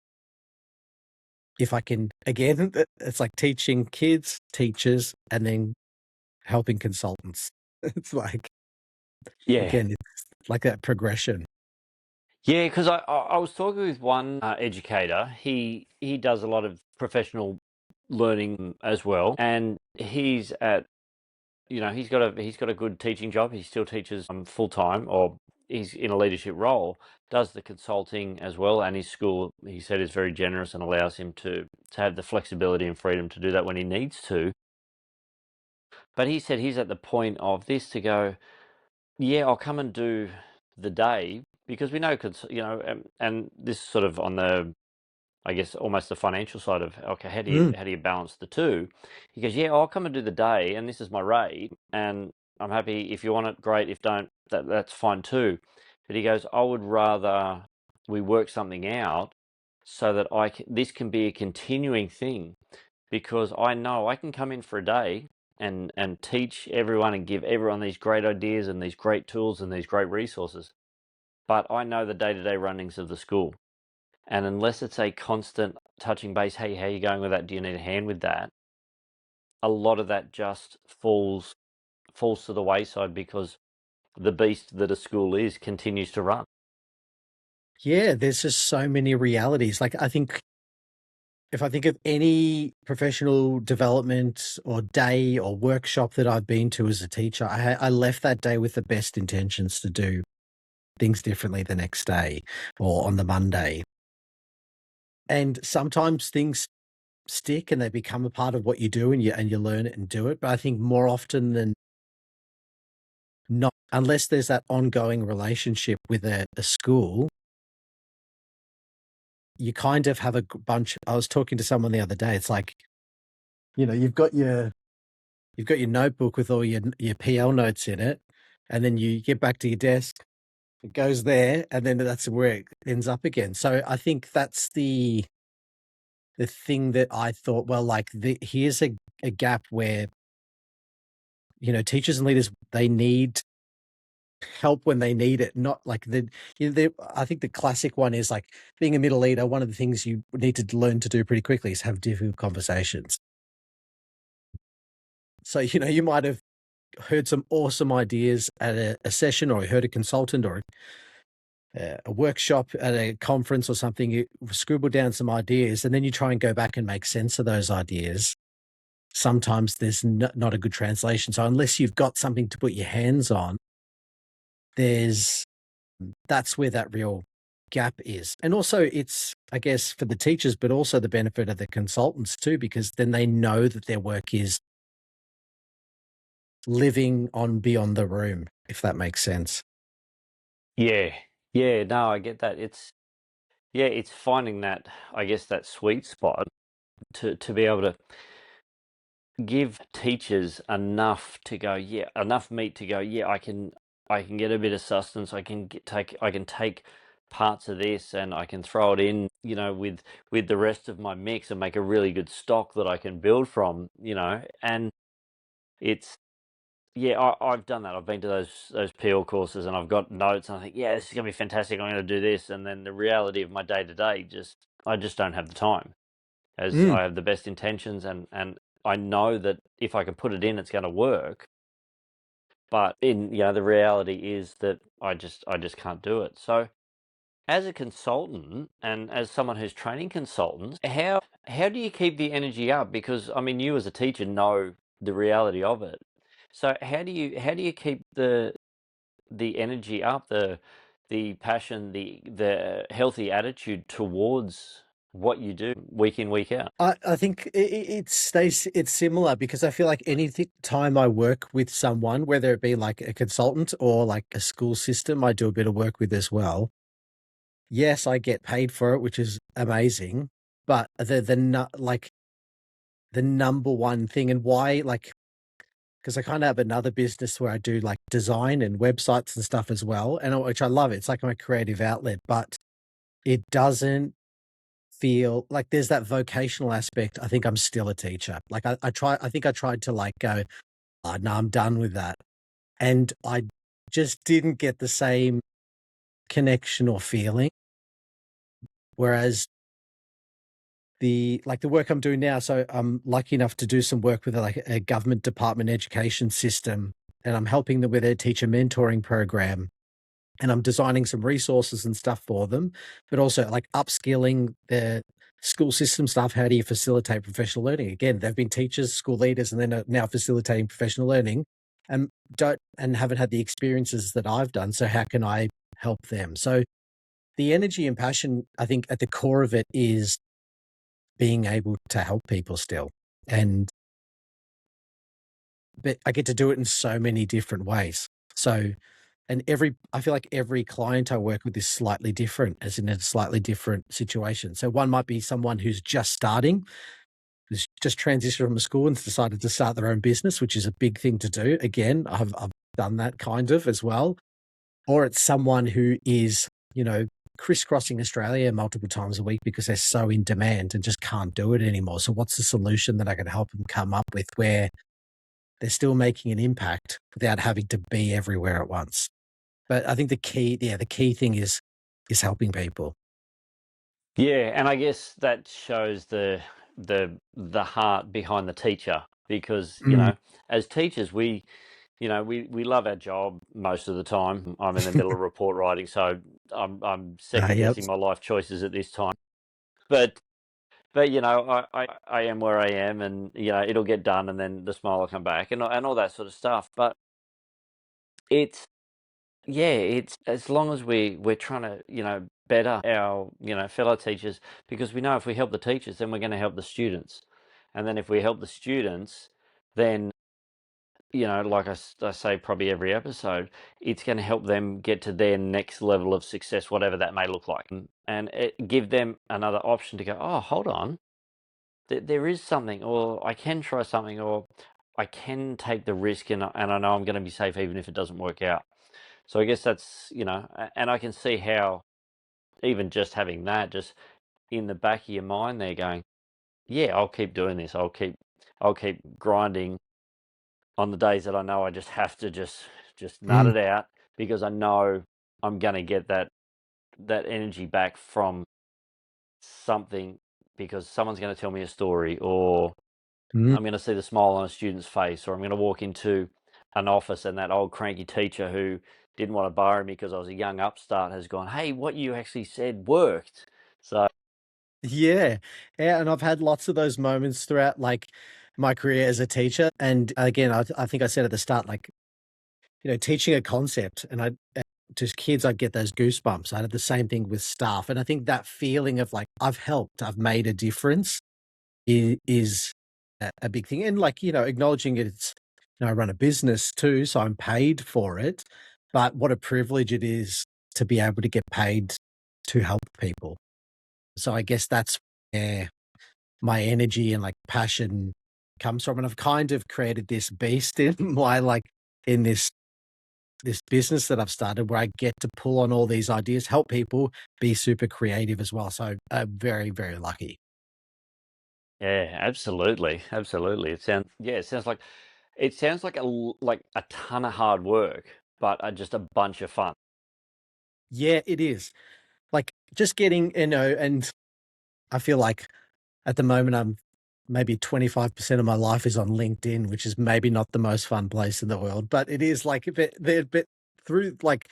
[SPEAKER 2] If I can, again, it's like teaching kids, teachers, and then helping consultants. It's like,
[SPEAKER 1] Yeah.
[SPEAKER 2] again, it's like that progression.
[SPEAKER 1] Yeah, because I was talking with one educator. He does a lot of professional learning as well, and he's at he's got a good teaching job. He still teaches full time, or he's in a leadership role. Does the consulting as well, and his school, he said, is very generous and allows him to have the flexibility and freedom to do that when he needs to. But he said he's at the point of this to go, yeah, I'll come and do the day because we know, and this is sort of on the, I guess, almost the financial side of, okay, how do you balance the two? He goes, yeah, I'll come and do the day, and this is my rate, and I'm happy if you want it, great. If don't, that's fine too. But he goes, I would rather we work something out so that this can be a continuing thing, because I know I can come in for a day and teach everyone and give everyone these great ideas and these great tools and these great resources. But I know the day-to-day runnings of the school. And unless it's a constant touching base, hey, how are you going with that? Do you need a hand with that? A lot of that just falls to the wayside because the beast that a school is continues to run.
[SPEAKER 2] Yeah, there's just so many realities. Like I think if I think of any professional development or day or workshop that I've been to as a teacher, I left that day with the best intentions to do things differently the next day or on the Monday. And sometimes things stick and they become a part of what you do and you learn it and do it. But I think more often than not, unless there's that ongoing relationship with a school, you kind of have a bunch. I was talking to someone the other day. It's like, you've got your notebook with all your PL notes in it, and then you get back to your desk, it goes there, and then that's where it ends up again. So I think that's the thing that I thought, well, like here's a gap where, teachers and leaders, they need help when they need it, not like I think the classic one is like being a middle leader. One of the things you need to learn to do pretty quickly is have difficult conversations. So, you might have heard some awesome ideas at a session, or heard a consultant, or a workshop at a conference or something. You scribble down some ideas, and then you try and go back and make sense of those ideas. Sometimes there's not a good translation. So unless you've got something to put your hands on, there's that's where that real gap is. And also it's, I guess, for the teachers, but also the benefit of the consultants too, because then they know that their work is living on beyond the room, if that makes sense.
[SPEAKER 1] Yeah, yeah, no, I get that. It's finding that, I guess, that sweet spot to be able to give teachers enough to go, yeah, enough meat to go, yeah, I can get a bit of sustenance, I can take parts of this and I can throw it in, with the rest of my mix and make a really good stock that I can build from, and it's yeah, I've done that. I've been to those PL courses and I've got notes and I think, yeah, this is gonna be fantastic. I'm gonna do this, and then the reality of my day to day, I just don't have the time. As
[SPEAKER 2] Mm.
[SPEAKER 1] I have the best intentions, and I know that if I can put it in, it's going to work. But the reality is that I just can't do it. So as a consultant and as someone who's training consultants, how do you keep the energy up? Because I mean, you as a teacher know the reality of it. So how do you keep the energy up, the passion, the healthy attitude towards what you do week in, week out?
[SPEAKER 2] I think it's similar, because I feel like any time I work with someone, whether it be like a consultant or like a school system, I do a bit of work with as well. Yes, I get paid for it, which is amazing. But the number one thing, and why, like, because I kind of have another business where I do like design and websites and stuff as well, and which I love. It's like my creative outlet, but it doesn't feel like there's that vocational aspect. I think I'm still a teacher. Like I think I tried to like go, oh, no, I'm done with that. And I just didn't get the same connection or feeling. Whereas the work I'm doing now, so I'm lucky enough to do some work with like a government department education system, and I'm helping them with their teacher mentoring program. And I'm designing some resources and stuff for them, but also like upskilling the school system staff. How do you facilitate professional learning? Again, they've been teachers, school leaders, and then are now facilitating professional learning, and don't and haven't had the experiences that I've done. So how can I help them? So the energy and passion, I think, at the core of it is being able to help people still. And but I get to do it in so many different ways. So and I feel like every client I work with is slightly different, as in a slightly different situation. So one might be someone who's just starting, who's just transitioned from a school and decided to start their own business, which is a big thing to do. Again, I've done that kind of as well. Or it's someone who is, crisscrossing Australia multiple times a week because they're so in demand and just can't do it anymore. So what's the solution that I can help them come up with where they're still making an impact without having to be everywhere at once? But I think the key thing is helping people.
[SPEAKER 1] Yeah, and I guess that shows the heart behind the teacher because,
[SPEAKER 2] Mm.
[SPEAKER 1] as teachers we love our job most of the time. I'm in the middle of report writing, so I'm second
[SPEAKER 2] Yep.
[SPEAKER 1] guessing my life choices at this time. But I am where I am, and it'll get done, and then the smile will come back, and all that sort of stuff. But it's it's as long as we're trying to better our fellow teachers, because we know if we help the teachers, then we're going to help the students, and then if we help the students, then like I say probably every episode, it's going to help them get to their next level of success, whatever that may look like, and give them another option to go, oh, hold on, there is something, or I can try something, or I can take the risk, and I know I'm going to be safe even if it doesn't work out. So I guess that's, and I can see how even just having that just in the back of your mind there going, yeah, I'll keep doing this. I'll keep grinding on the days that I know I just have to just nut
[SPEAKER 2] Mm.
[SPEAKER 1] it out, because I know I'm going to get that energy back from something, because someone's going to tell me a story, or
[SPEAKER 2] Mm.
[SPEAKER 1] I'm going to see the smile on a student's face, or I'm going to walk into an office and that old cranky teacher who didn't want to borrow me because I was a young upstart has gone, hey, what you actually said worked. So,
[SPEAKER 2] Yeah. Yeah, and I've had lots of those moments throughout, like, my career as a teacher, and again, I think I said at the start, like, teaching a concept, and to kids, I'd get those goosebumps. I had the same thing with staff, and I think that feeling of, like, I've helped, I've made a difference is a big thing, and, like, acknowledging it's I run a business too, so I'm paid for it, but what a privilege it is to be able to get paid to help people. So I guess that's where my energy and, like, passion comes from, and I've kind of created this beast in my, like, in this business that I've started where I get to pull on all these ideas, help people, be super creative as well. So I'm very, very lucky.
[SPEAKER 1] yeah, absolutely. Absolutely. It sounds like like a ton of hard work, but just a bunch of fun.
[SPEAKER 2] Yeah, it is. Like, just getting, and I feel like at the moment I'm maybe 25% of my life is on LinkedIn, which is maybe not the most fun place in the world, but it is like a bit through, like,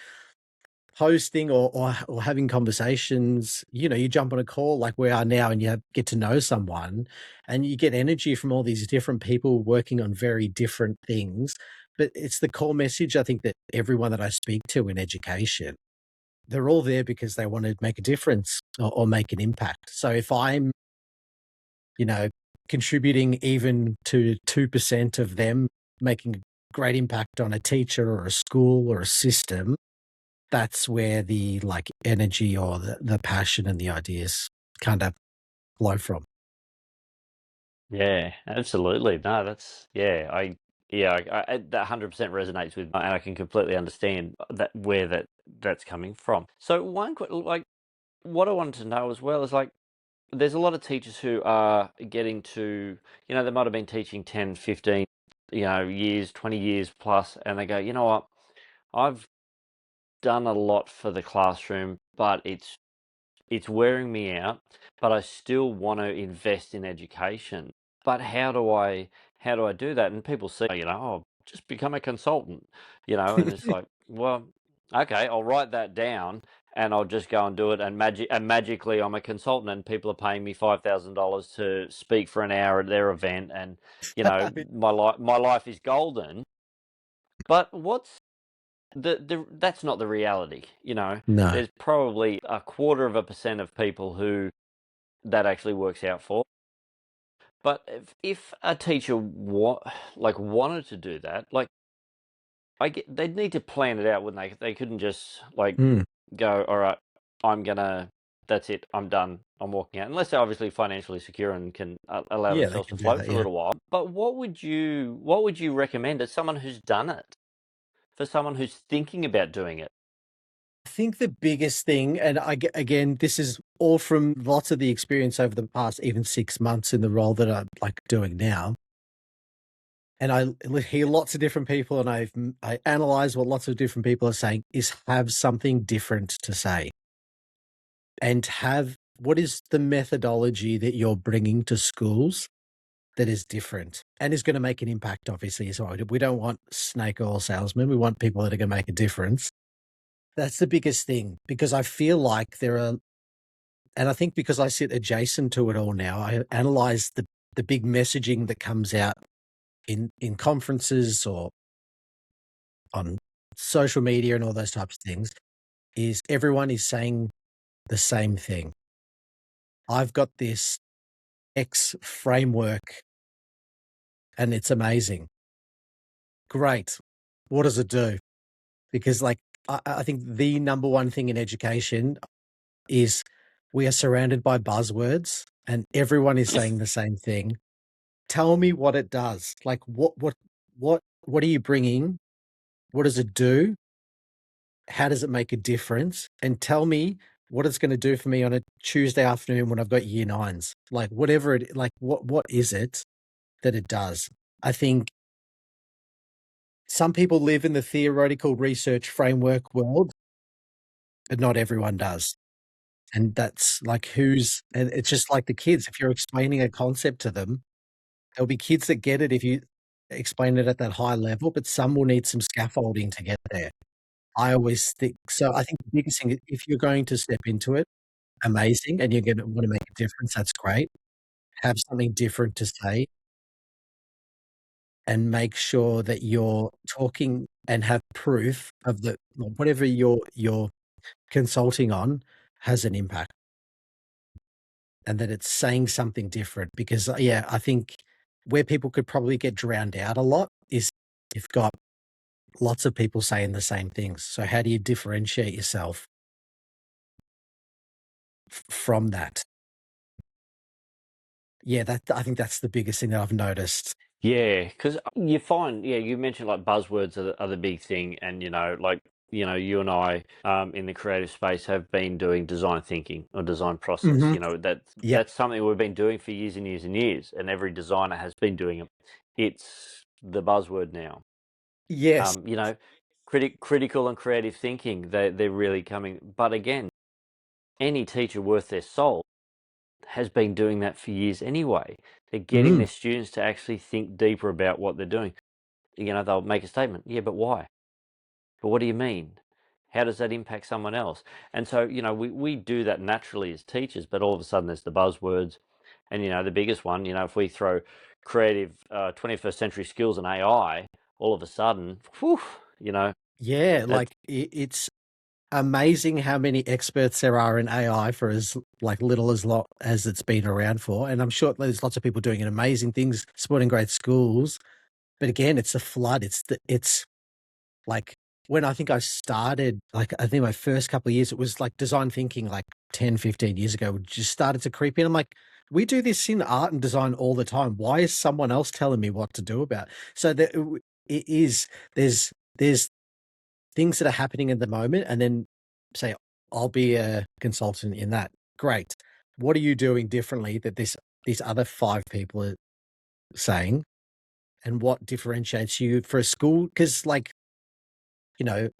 [SPEAKER 2] posting or having conversations, you jump on a call like we are now and get to know someone and you get energy from all these different people working on very different things. But it's the core message, I think, that everyone that I speak to in education, they're all there because they want to make a difference or make an impact. So if I'm, you know, contributing even to 2% of them making a great impact on a teacher or a school or a system, that's where the, like, energy or the passion and the ideas kind of flow from.
[SPEAKER 1] Yeah, absolutely. No, that's yeah, that 100% resonates with, and I can completely understand that where that's coming from. So one quick, like, what I wanted to know as well is like, there's a lot of teachers who are getting to, they might have been teaching 10, 15, years, 20 years plus, and they go, you know what, I've done a lot for the classroom, but it's wearing me out, but I still want to invest in education. But how do I do that? And people say, oh, just become a consultant, and it's like, well, okay, I'll write that down and I'll just go and do it. And magically I'm a consultant and people are paying me $5,000 to speak for an hour at their event, and my life is golden. But that's not the reality.
[SPEAKER 2] No.
[SPEAKER 1] There's probably a quarter of a percent of people who that actually works out for. But if a teacher wanted to do that, like, they'd need to plan it out, wouldn't they? They couldn't just like
[SPEAKER 2] Mm.
[SPEAKER 1] go, all right, I'm gonna, that's it, I'm done, I'm walking out, unless they're obviously financially secure and can allow
[SPEAKER 2] Yeah, they
[SPEAKER 1] themselves to
[SPEAKER 2] can do
[SPEAKER 1] float
[SPEAKER 2] that,
[SPEAKER 1] for a
[SPEAKER 2] yeah.
[SPEAKER 1] little while. But what would you recommend as someone who's done it, for someone who's thinking about doing it?
[SPEAKER 2] I think the biggest thing, and again, this is all from lots of the experience over the past even 6 months in the role that I'm, like, doing now, and hear lots of different people, and I analyze what lots of different people are saying, is have something different to say, and have what is the methodology that you're bringing to schools that is different and is gonna make an impact, obviously, as well. We don't want snake oil salesmen, we want people that are gonna make a difference. That's the biggest thing, because I feel like there are, and I think because I sit adjacent to it all now, I analyze the big messaging that comes out in conferences or on social media and all those types of things, is everyone is saying the same thing. I've got this X framework and it's amazing. Great. What does it do? Because, like, I think the number one thing in education is we are surrounded by buzzwords and everyone is saying the same thing. Tell me what it does. Like, what are you bringing? What does it do? How does it make a difference? And tell me what it's gonna do for me on a Tuesday afternoon when I've got year nines. Like, whatever it, like, what is it that it does? I think some people live in the theoretical research framework world, but not everyone does. And that's like, and it's just like the kids, if you're explaining a concept to them, There'll be kids that get it if you explain it at that high level, but some will need some scaffolding to get there. I always think so. I think the biggest thing, if you're going to step into it, amazing, and you're gonna wanna make a difference, that's great. Have something different to say and make sure that you're talking and have proof of the whatever you're consulting on has an impact, and that it's saying something different because, yeah, I think where people could probably get drowned out a lot is you've got lots of people saying the same things. So how do you differentiate yourself from that? Yeah, that I think that's the biggest thing that I've noticed.
[SPEAKER 1] Yeah, because you find, yeah, you mentioned like buzzwords are the big thing, and like you and I in the creative space have been doing design thinking or design process.
[SPEAKER 2] Mhm. Yep.
[SPEAKER 1] That's something we've been doing for years and years and years, and every designer has been doing it. It's the buzzword now.
[SPEAKER 2] Yes.
[SPEAKER 1] You know, critical and creative thinking. They're really coming, but again, any teacher worth their salt has been doing that for years anyway. They're getting
[SPEAKER 2] Mhm.
[SPEAKER 1] their students to actually think deeper about what they're doing. They'll make a statement. Yeah, but why? But what do you mean? How does that impact someone else? And so, we do that naturally as teachers, but all of a sudden there's the buzzwords. And, the biggest one, if we throw creative 21st century skills and AI, all of a sudden, whew,
[SPEAKER 2] Yeah,
[SPEAKER 1] that's,
[SPEAKER 2] like, it's amazing how many experts there are in AI for as, like, little as lot as it's been around for, and I'm sure there's lots of people doing amazing things, supporting great schools, but again, it's a flood. It's like, when I think I started, like, I think my first couple of years, it was like design thinking, like 10, 15 years ago, just started to creep in. I'm like, we do this in art and design all the time. Why is someone else telling me what to do about it? So that it is, there's things that are happening at the moment, and then say, I'll be a consultant in that. Great. What are you doing differently that these other 5 people are saying? And what differentiates you for a school? Because, like,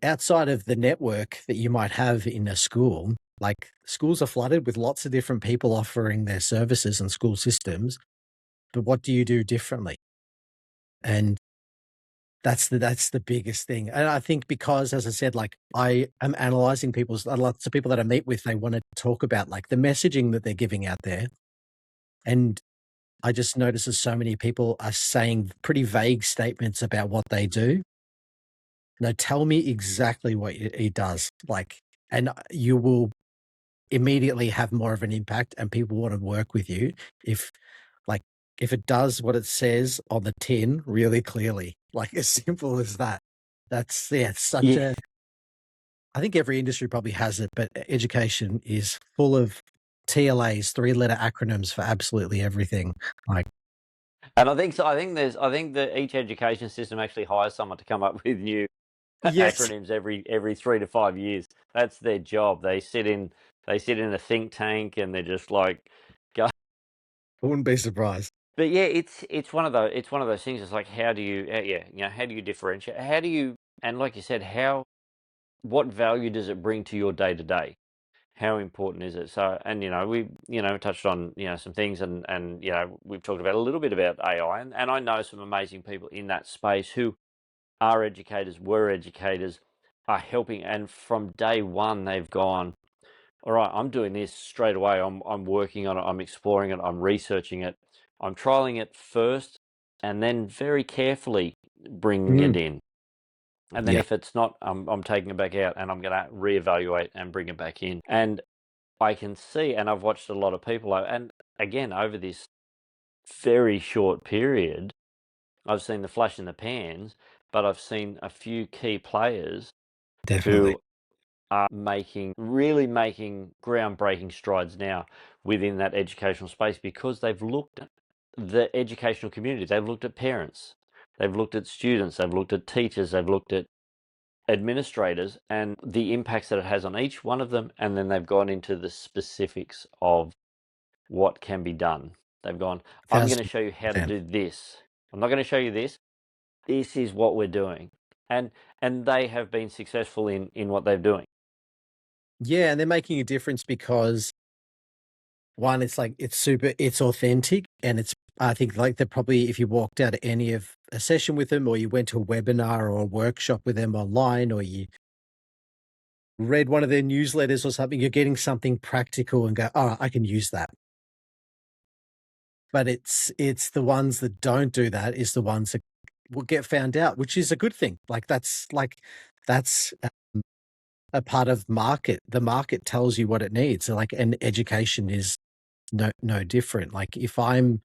[SPEAKER 2] outside of the network that you might have in a school, like, schools are flooded with lots of different people offering their services and school systems, but what do you do differently? And that's the biggest thing. And I think because, as I said, like, I am analyzing people's lots of people that I meet with, they wanna talk about, like, the messaging that they're giving out there, and I just notice that so many people are saying pretty vague statements about what they do. Now tell me exactly what it does, like, and you will immediately have more of an impact and people wanna work with you if, like, if it does what it says on the tin really clearly, like, as simple as that. That's, yeah, it's such
[SPEAKER 1] yeah.
[SPEAKER 2] a I think every industry probably has it, but education is full of TLAs, three-letter acronyms for absolutely everything. Like,
[SPEAKER 1] And I think so. I think that each education system actually hires someone to come up with new
[SPEAKER 2] yes,
[SPEAKER 1] acronyms every 3 to 5 years. That's their job. They sit in a think tank and they're just like go.
[SPEAKER 2] I wouldn't be surprised.
[SPEAKER 1] But yeah, it's one of those things. It's like how do you yeah, how do you differentiate? How do you, and like you said, what value does it bring to your day to day? How important is it? So, and we touched on some things, and we've talked about a little bit about AI, and I know some amazing people in that space who are educators, were educators, are helping, and from day one they've gone, all right, I'm doing this straight away. I'm working on it. I'm exploring it. I'm researching it. I'm trialing it first, and then very carefully bringing it
[SPEAKER 2] Mm,
[SPEAKER 1] in. And then
[SPEAKER 2] yeah,
[SPEAKER 1] if it's not, I'm taking it back out, and I'm going to reevaluate and bring it back in. And I can see, and I've watched a lot of people, and again over this very short period, I've seen the flash in the pans, but I've seen a few key players
[SPEAKER 2] definitely.
[SPEAKER 1] who are really making groundbreaking strides now within that educational space because they've looked at the educational community, they've looked at parents, they've looked at students, they've looked at teachers, they've looked at administrators and the impacts that it has on each one of them, and then they've gone into the specifics of what can be done. They've gone, I'm going to show you how to
[SPEAKER 2] 1,000%.
[SPEAKER 1] do this. I'm not going to show you this. This is what we're doing. And they have been successful in what they're doing.
[SPEAKER 2] Yeah, and they're making a difference because, one, it's like it's authentic and it's I think like they're probably, if you walked out of any of a session with them, or you went to a webinar or a workshop with them online, or you read one of their newsletters or something, you're getting something practical and go, oh, I can use that. But it's the ones that don't do that is the ones that will get found out, which is a good thing. That's a part of market. The market tells you what it needs. So like, and education is no different. Like if I'm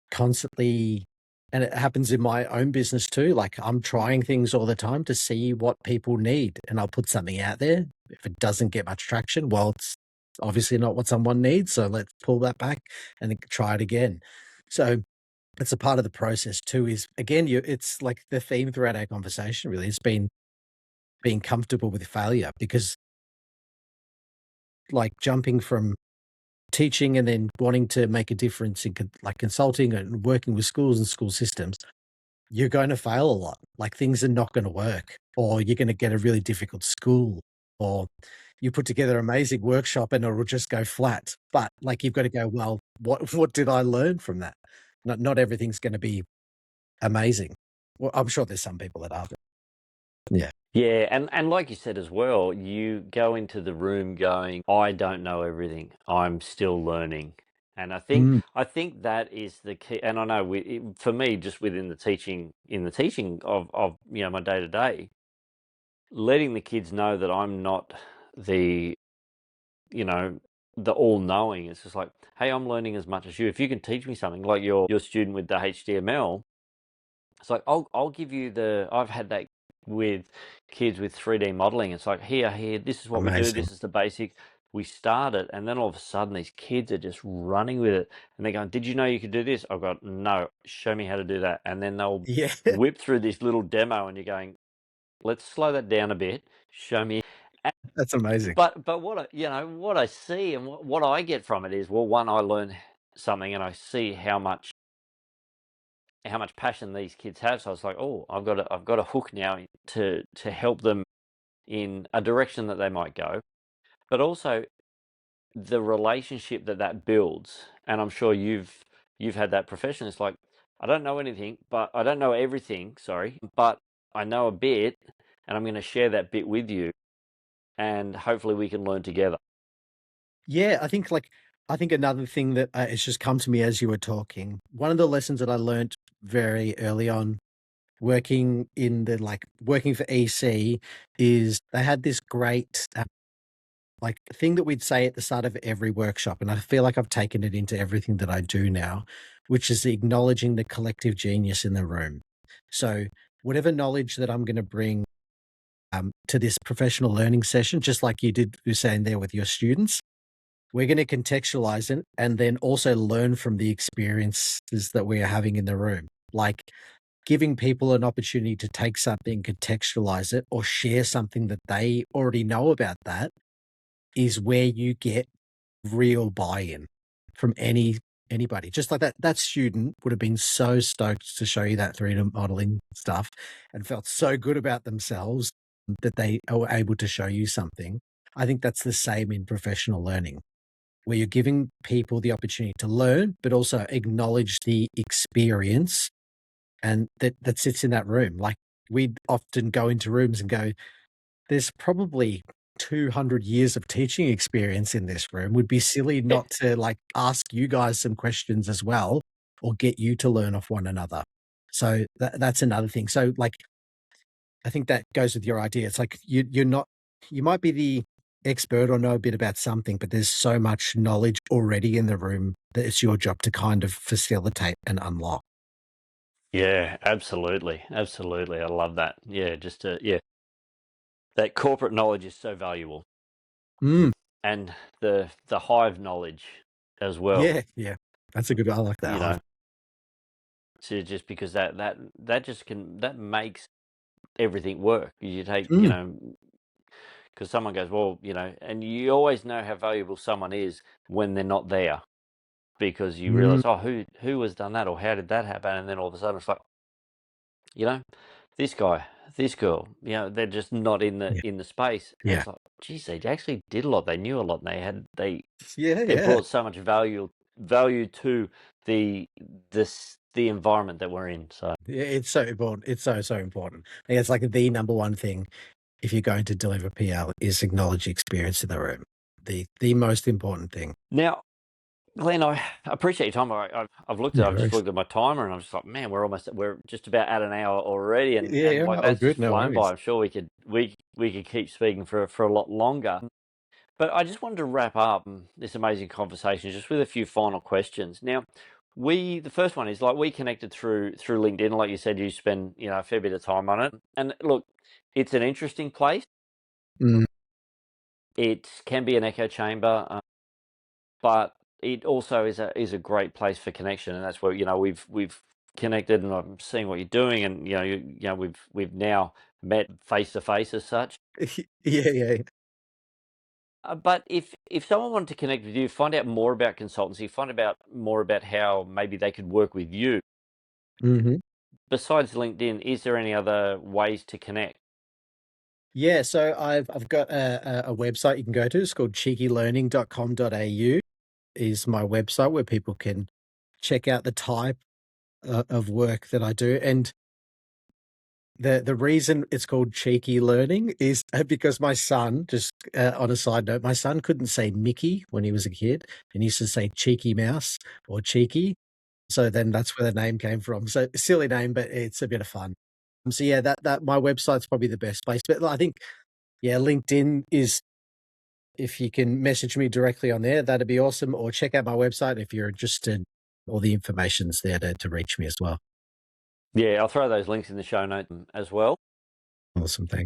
[SPEAKER 2] constantly, and it happens in my own business too, like I'm trying things all the time to see what people need, and I'll put something out there. If it doesn't get much traction, well, it's obviously not what someone needs. So let's pull that back and then try it again. So it's a part of the process too, is again, it's like the theme throughout our conversation really has been being comfortable with failure, because like jumping from teaching and then wanting to make a difference in like consulting and working with schools and school systems, you're going to fail a lot. Like things are not going to work, or you're going to get a really difficult school, or you put together an amazing workshop and it'll just go flat. But like you've got to go, well, what did I learn from that? Not everything's going to be amazing. Well, I'm sure there's some people that are. Yeah.
[SPEAKER 1] Yeah, and like you said as well, you go into the room going, I don't know everything. I'm still learning. And
[SPEAKER 2] Mm,
[SPEAKER 1] I think that is the key. And I know for me, just within the teaching, in the teaching of my day to day, letting the kids know that I'm not the you know the all knowing. It's just like, hey, I'm learning as much as you. If you can teach me something, like your student with the HTML, it's like I'll give you the. I've had that with kids with 3D modeling. It's like, here, this is what we do.
[SPEAKER 2] amazing.
[SPEAKER 1] This is the basic. We start it, and then all of a sudden, these kids are just running with it, and they're going, "Did you know you could do this?" I've got, "No, show me how to do that." And then they'll
[SPEAKER 2] Yeah.
[SPEAKER 1] whip through this little demo, and you're going, "Let's slow that down a bit. Show me."
[SPEAKER 2] That's amazing.
[SPEAKER 1] But what I see and what I get from it is, well, one, I learn something, and I see how much passion these kids have. So I was like, oh, I've got a hook now to help them in a direction that they might go, but also the relationship that builds. And I'm sure you've had that profession. It's like, I don't know anything, but I don't know everything. Sorry, but I know a bit, and I'm going to share that bit with you, and hopefully we can learn together.
[SPEAKER 2] Yeah, I think another thing that it's just come to me as you were talking. One of the lessons that I learned very early on working for EC is they had this great like thing that we'd say at the start of every workshop, and I feel like I've taken it into everything that I do now, which is acknowledging the collective genius in the room. So whatever knowledge that I'm going to bring to this professional learning session, just like you're saying there with your students, we're going to contextualize it and then also learn from the experiences that we are having in the room. Like giving people an opportunity to take something, contextualize it, or share something that they already know about that is where you get real buy-in from anybody. Just like that student would have been so stoked to show you that 3D modeling stuff and felt so good about themselves that they were able to show you something. I think that's the same in professional learning, where you're giving people the opportunity to learn, but also acknowledge the experience and that sits in that room. Like we'd often go into rooms and go, there's probably 200 years of teaching experience in this room. Would be silly not to like ask you guys some questions as well, or get you to learn off one another. So that's another thing. So like, I think that goes with your idea. It's like you're not, you might be the expert or know a bit about something, but there's so much knowledge already in the room that it's your job to kind of facilitate and unlock.
[SPEAKER 1] Yeah, absolutely. Absolutely. I love that. Yeah, that corporate knowledge is so valuable,
[SPEAKER 2] Mm,
[SPEAKER 1] and the hive knowledge as well,
[SPEAKER 2] yeah, yeah. That's a good, I like that.
[SPEAKER 1] you know, to just because that just that makes everything work. You take,
[SPEAKER 2] Mm,
[SPEAKER 1] because someone goes, well, and you always know how valuable someone is when they're not there, because you
[SPEAKER 2] mm,
[SPEAKER 1] realize, oh, who has done that, or how did that happen? And then all of a sudden it's like, you know, this guy, this girl, they're just not in the
[SPEAKER 2] yeah,
[SPEAKER 1] in the space, and
[SPEAKER 2] yeah.
[SPEAKER 1] it's like, geez, they actually did a lot. They knew a lot, and they
[SPEAKER 2] Yeah,
[SPEAKER 1] they
[SPEAKER 2] yeah.
[SPEAKER 1] brought so much value to the environment that we're in. So
[SPEAKER 2] Yeah, it's so important. It's so important. I think it's like the number one thing if you're going to deliver PL is acknowledge the experience in the room. The most important thing.
[SPEAKER 1] now, Glenn, I appreciate your time. I've
[SPEAKER 2] No
[SPEAKER 1] just
[SPEAKER 2] worries.
[SPEAKER 1] looked at my timer, and I'm just like, man, we're just about at an hour already,
[SPEAKER 2] Yeah,
[SPEAKER 1] and
[SPEAKER 2] yeah.
[SPEAKER 1] like
[SPEAKER 2] Oh,
[SPEAKER 1] that's just
[SPEAKER 2] good. No
[SPEAKER 1] flown by.
[SPEAKER 2] worries.
[SPEAKER 1] I'm sure we could keep speaking for a lot longer. But I just wanted to wrap up this amazing conversation just with a few final questions. Now, the first one is like we connected through LinkedIn, like you said, you spend a fair bit of time on it, and look, it's an interesting place.
[SPEAKER 2] Mm,
[SPEAKER 1] It can be an echo chamber, but it also is a great place for connection, and that's where we've connected, and I'm seeing what you're doing, and we've now met face to face as such.
[SPEAKER 2] yeah, yeah.
[SPEAKER 1] But if someone wanted to connect with you, find out more about consultancy, find out more about how maybe they could work with you.
[SPEAKER 2] Mhm.
[SPEAKER 1] Besides LinkedIn, is there any other ways to connect?
[SPEAKER 2] Yeah, so I've got a website you can go to. It's called cheekylearning.com.au is my website where people can check out the type of work that I do. And the reason it's called Cheeky Learning is because my son, just on a side note, my son couldn't say Mickey when he was a kid, and he used to say Cheeky Mouse or Cheeky. So then that's where the name came from. So silly name, but it's a bit of fun. So yeah, that my website's probably the best place. But I think yeah, LinkedIn is if you can message me directly on there, that'd be awesome. Or check out my website if you're interested. All the information's there to reach me as well.
[SPEAKER 1] Yeah, I'll throw those links in the show notes as well.
[SPEAKER 2] Awesome thing.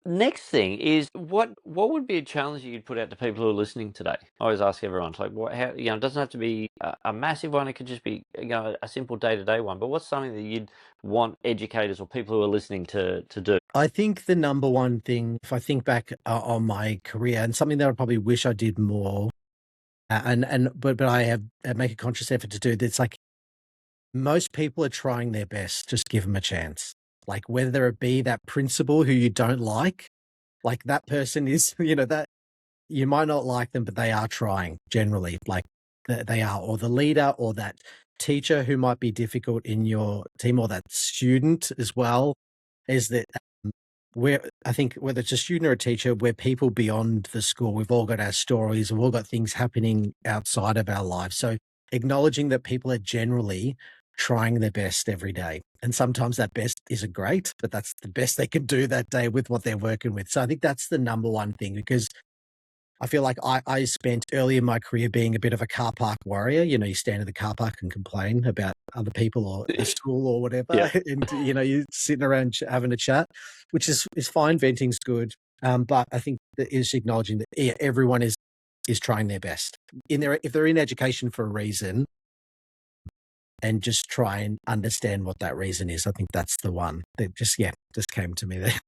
[SPEAKER 1] Next thing is what would be a challenge you could put out to people who are listening today? I always ask everyone, it's like, how, it doesn't have to be a massive one. It could just be, a simple day-to-day one. But what's something that you'd want educators or people who are listening to do?
[SPEAKER 2] I think the number one thing, if I think back on my career, and something that I probably wish I did more, but I have make a conscious effort to do. That's like most people are trying their best. Just give them a chance. Like whether it be that principal who you don't like that person is, that you might not like them, but they are trying generally. Like they are, or the leader, or that teacher who might be difficult in your team, or that student as well. Is that where I think whether it's a student or a teacher, we're people beyond the school. We've all got our stories. We've all got things happening outside of our lives. So acknowledging that people are generally trying their best every day. And sometimes that best isn't great, but that's the best they can do that day with what they're working with. So I think that's the number one thing because I feel like I spent early in my career being a bit of a car park warrior. You stand in the car park and complain about other people or the school or
[SPEAKER 1] Yeah.
[SPEAKER 2] whatever, and you're sitting around having a chat, which is fine. Venting's good, but I think that is acknowledging that everyone is trying their best in their if they're in education for a reason, and just try and understand what that reason is. I think that's the one that just came to me there.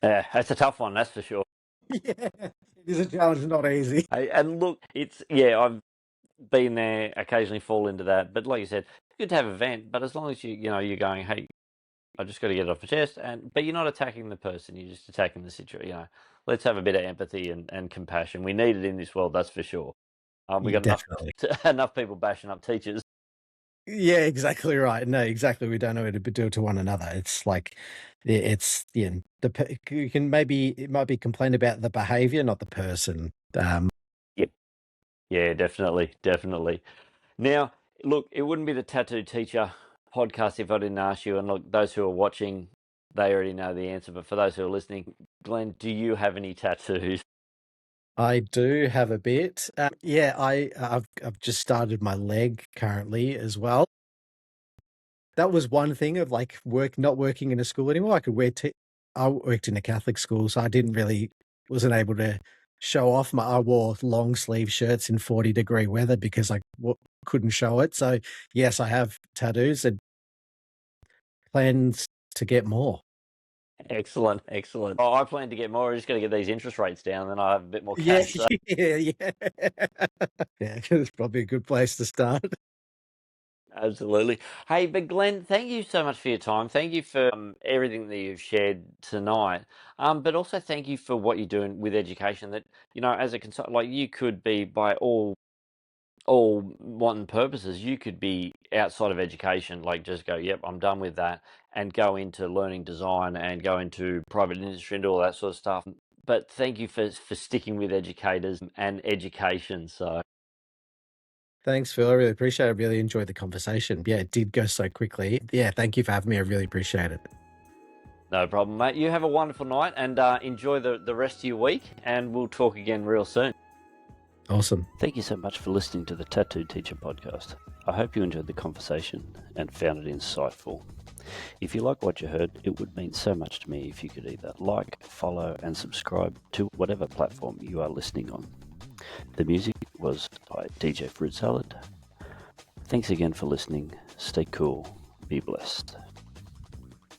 [SPEAKER 1] Yeah, that's a tough one, that's for sure.
[SPEAKER 2] Yeah, it is a challenge, not easy.
[SPEAKER 1] Hey, and look, I've been there, occasionally fall into that. But like you said, it's good to have a vent, but as long as you're going, hey, I just got to get it off my chest, but you're not attacking the person, you're just attacking the situation. Let's have a bit of empathy and compassion. We need it in this world, that's for sure. We got enough
[SPEAKER 2] Definitely.
[SPEAKER 1] enough people bashing up teachers.
[SPEAKER 2] Yeah, exactly right. No, exactly. We don't know how to do it to one another. It's like, it's you can maybe it might be complain about the behavior, not the person.
[SPEAKER 1] Yep. Yeah, definitely, definitely. Now, look, it wouldn't be the Tattoo Teacher podcast if I didn't ask you. And look, those who are watching, they already know the answer. But for those who are listening, Glenn, do you have any tattoos?
[SPEAKER 2] I do have a bit. Yeah, I've just started my leg currently as well. That was one thing of like not working in a school anymore. I worked in a Catholic school, so I didn't really wasn't able to show off I wore long sleeve shirts in 40-degree weather because I couldn't show it. So yes, I have tattoos and plans to get more.
[SPEAKER 1] Excellent, excellent. Oh, I plan to get more. I just got to get these interest rates down, then I have a bit more
[SPEAKER 2] Yeah,
[SPEAKER 1] cash. So.
[SPEAKER 2] yeah, yeah. Yeah, it's probably a good place to start.
[SPEAKER 1] Absolutely. Hey, but Glenn, thank you so much for your time. Thank you for everything that you've shared tonight. But also thank you for what you're doing with education. That as a consultant, like you could be by all all wanting purposes, you could be outside of education, like just go, yep, I'm done with that, and go into learning design and go into private industry and all that sort of stuff. But thank you for sticking with educators and education. So
[SPEAKER 2] Thanks, Phil. I really appreciate it. I really enjoyed the conversation. Yeah, it did go so quickly. Yeah, thank you for having me. I really appreciate it.
[SPEAKER 1] no problem, mate. You have a wonderful night and enjoy the rest of your week, and we'll talk again real soon.
[SPEAKER 2] Awesome.
[SPEAKER 1] Thank you so much for listening to the Tattooed Teacher podcast. I hope you enjoyed the conversation and found it insightful. If you like what you heard, it would mean so much to me if you could either like, follow, and subscribe to whatever platform you are listening on. The music was by DJ Fruit Salad. Thanks again for listening. Stay cool. Be blessed.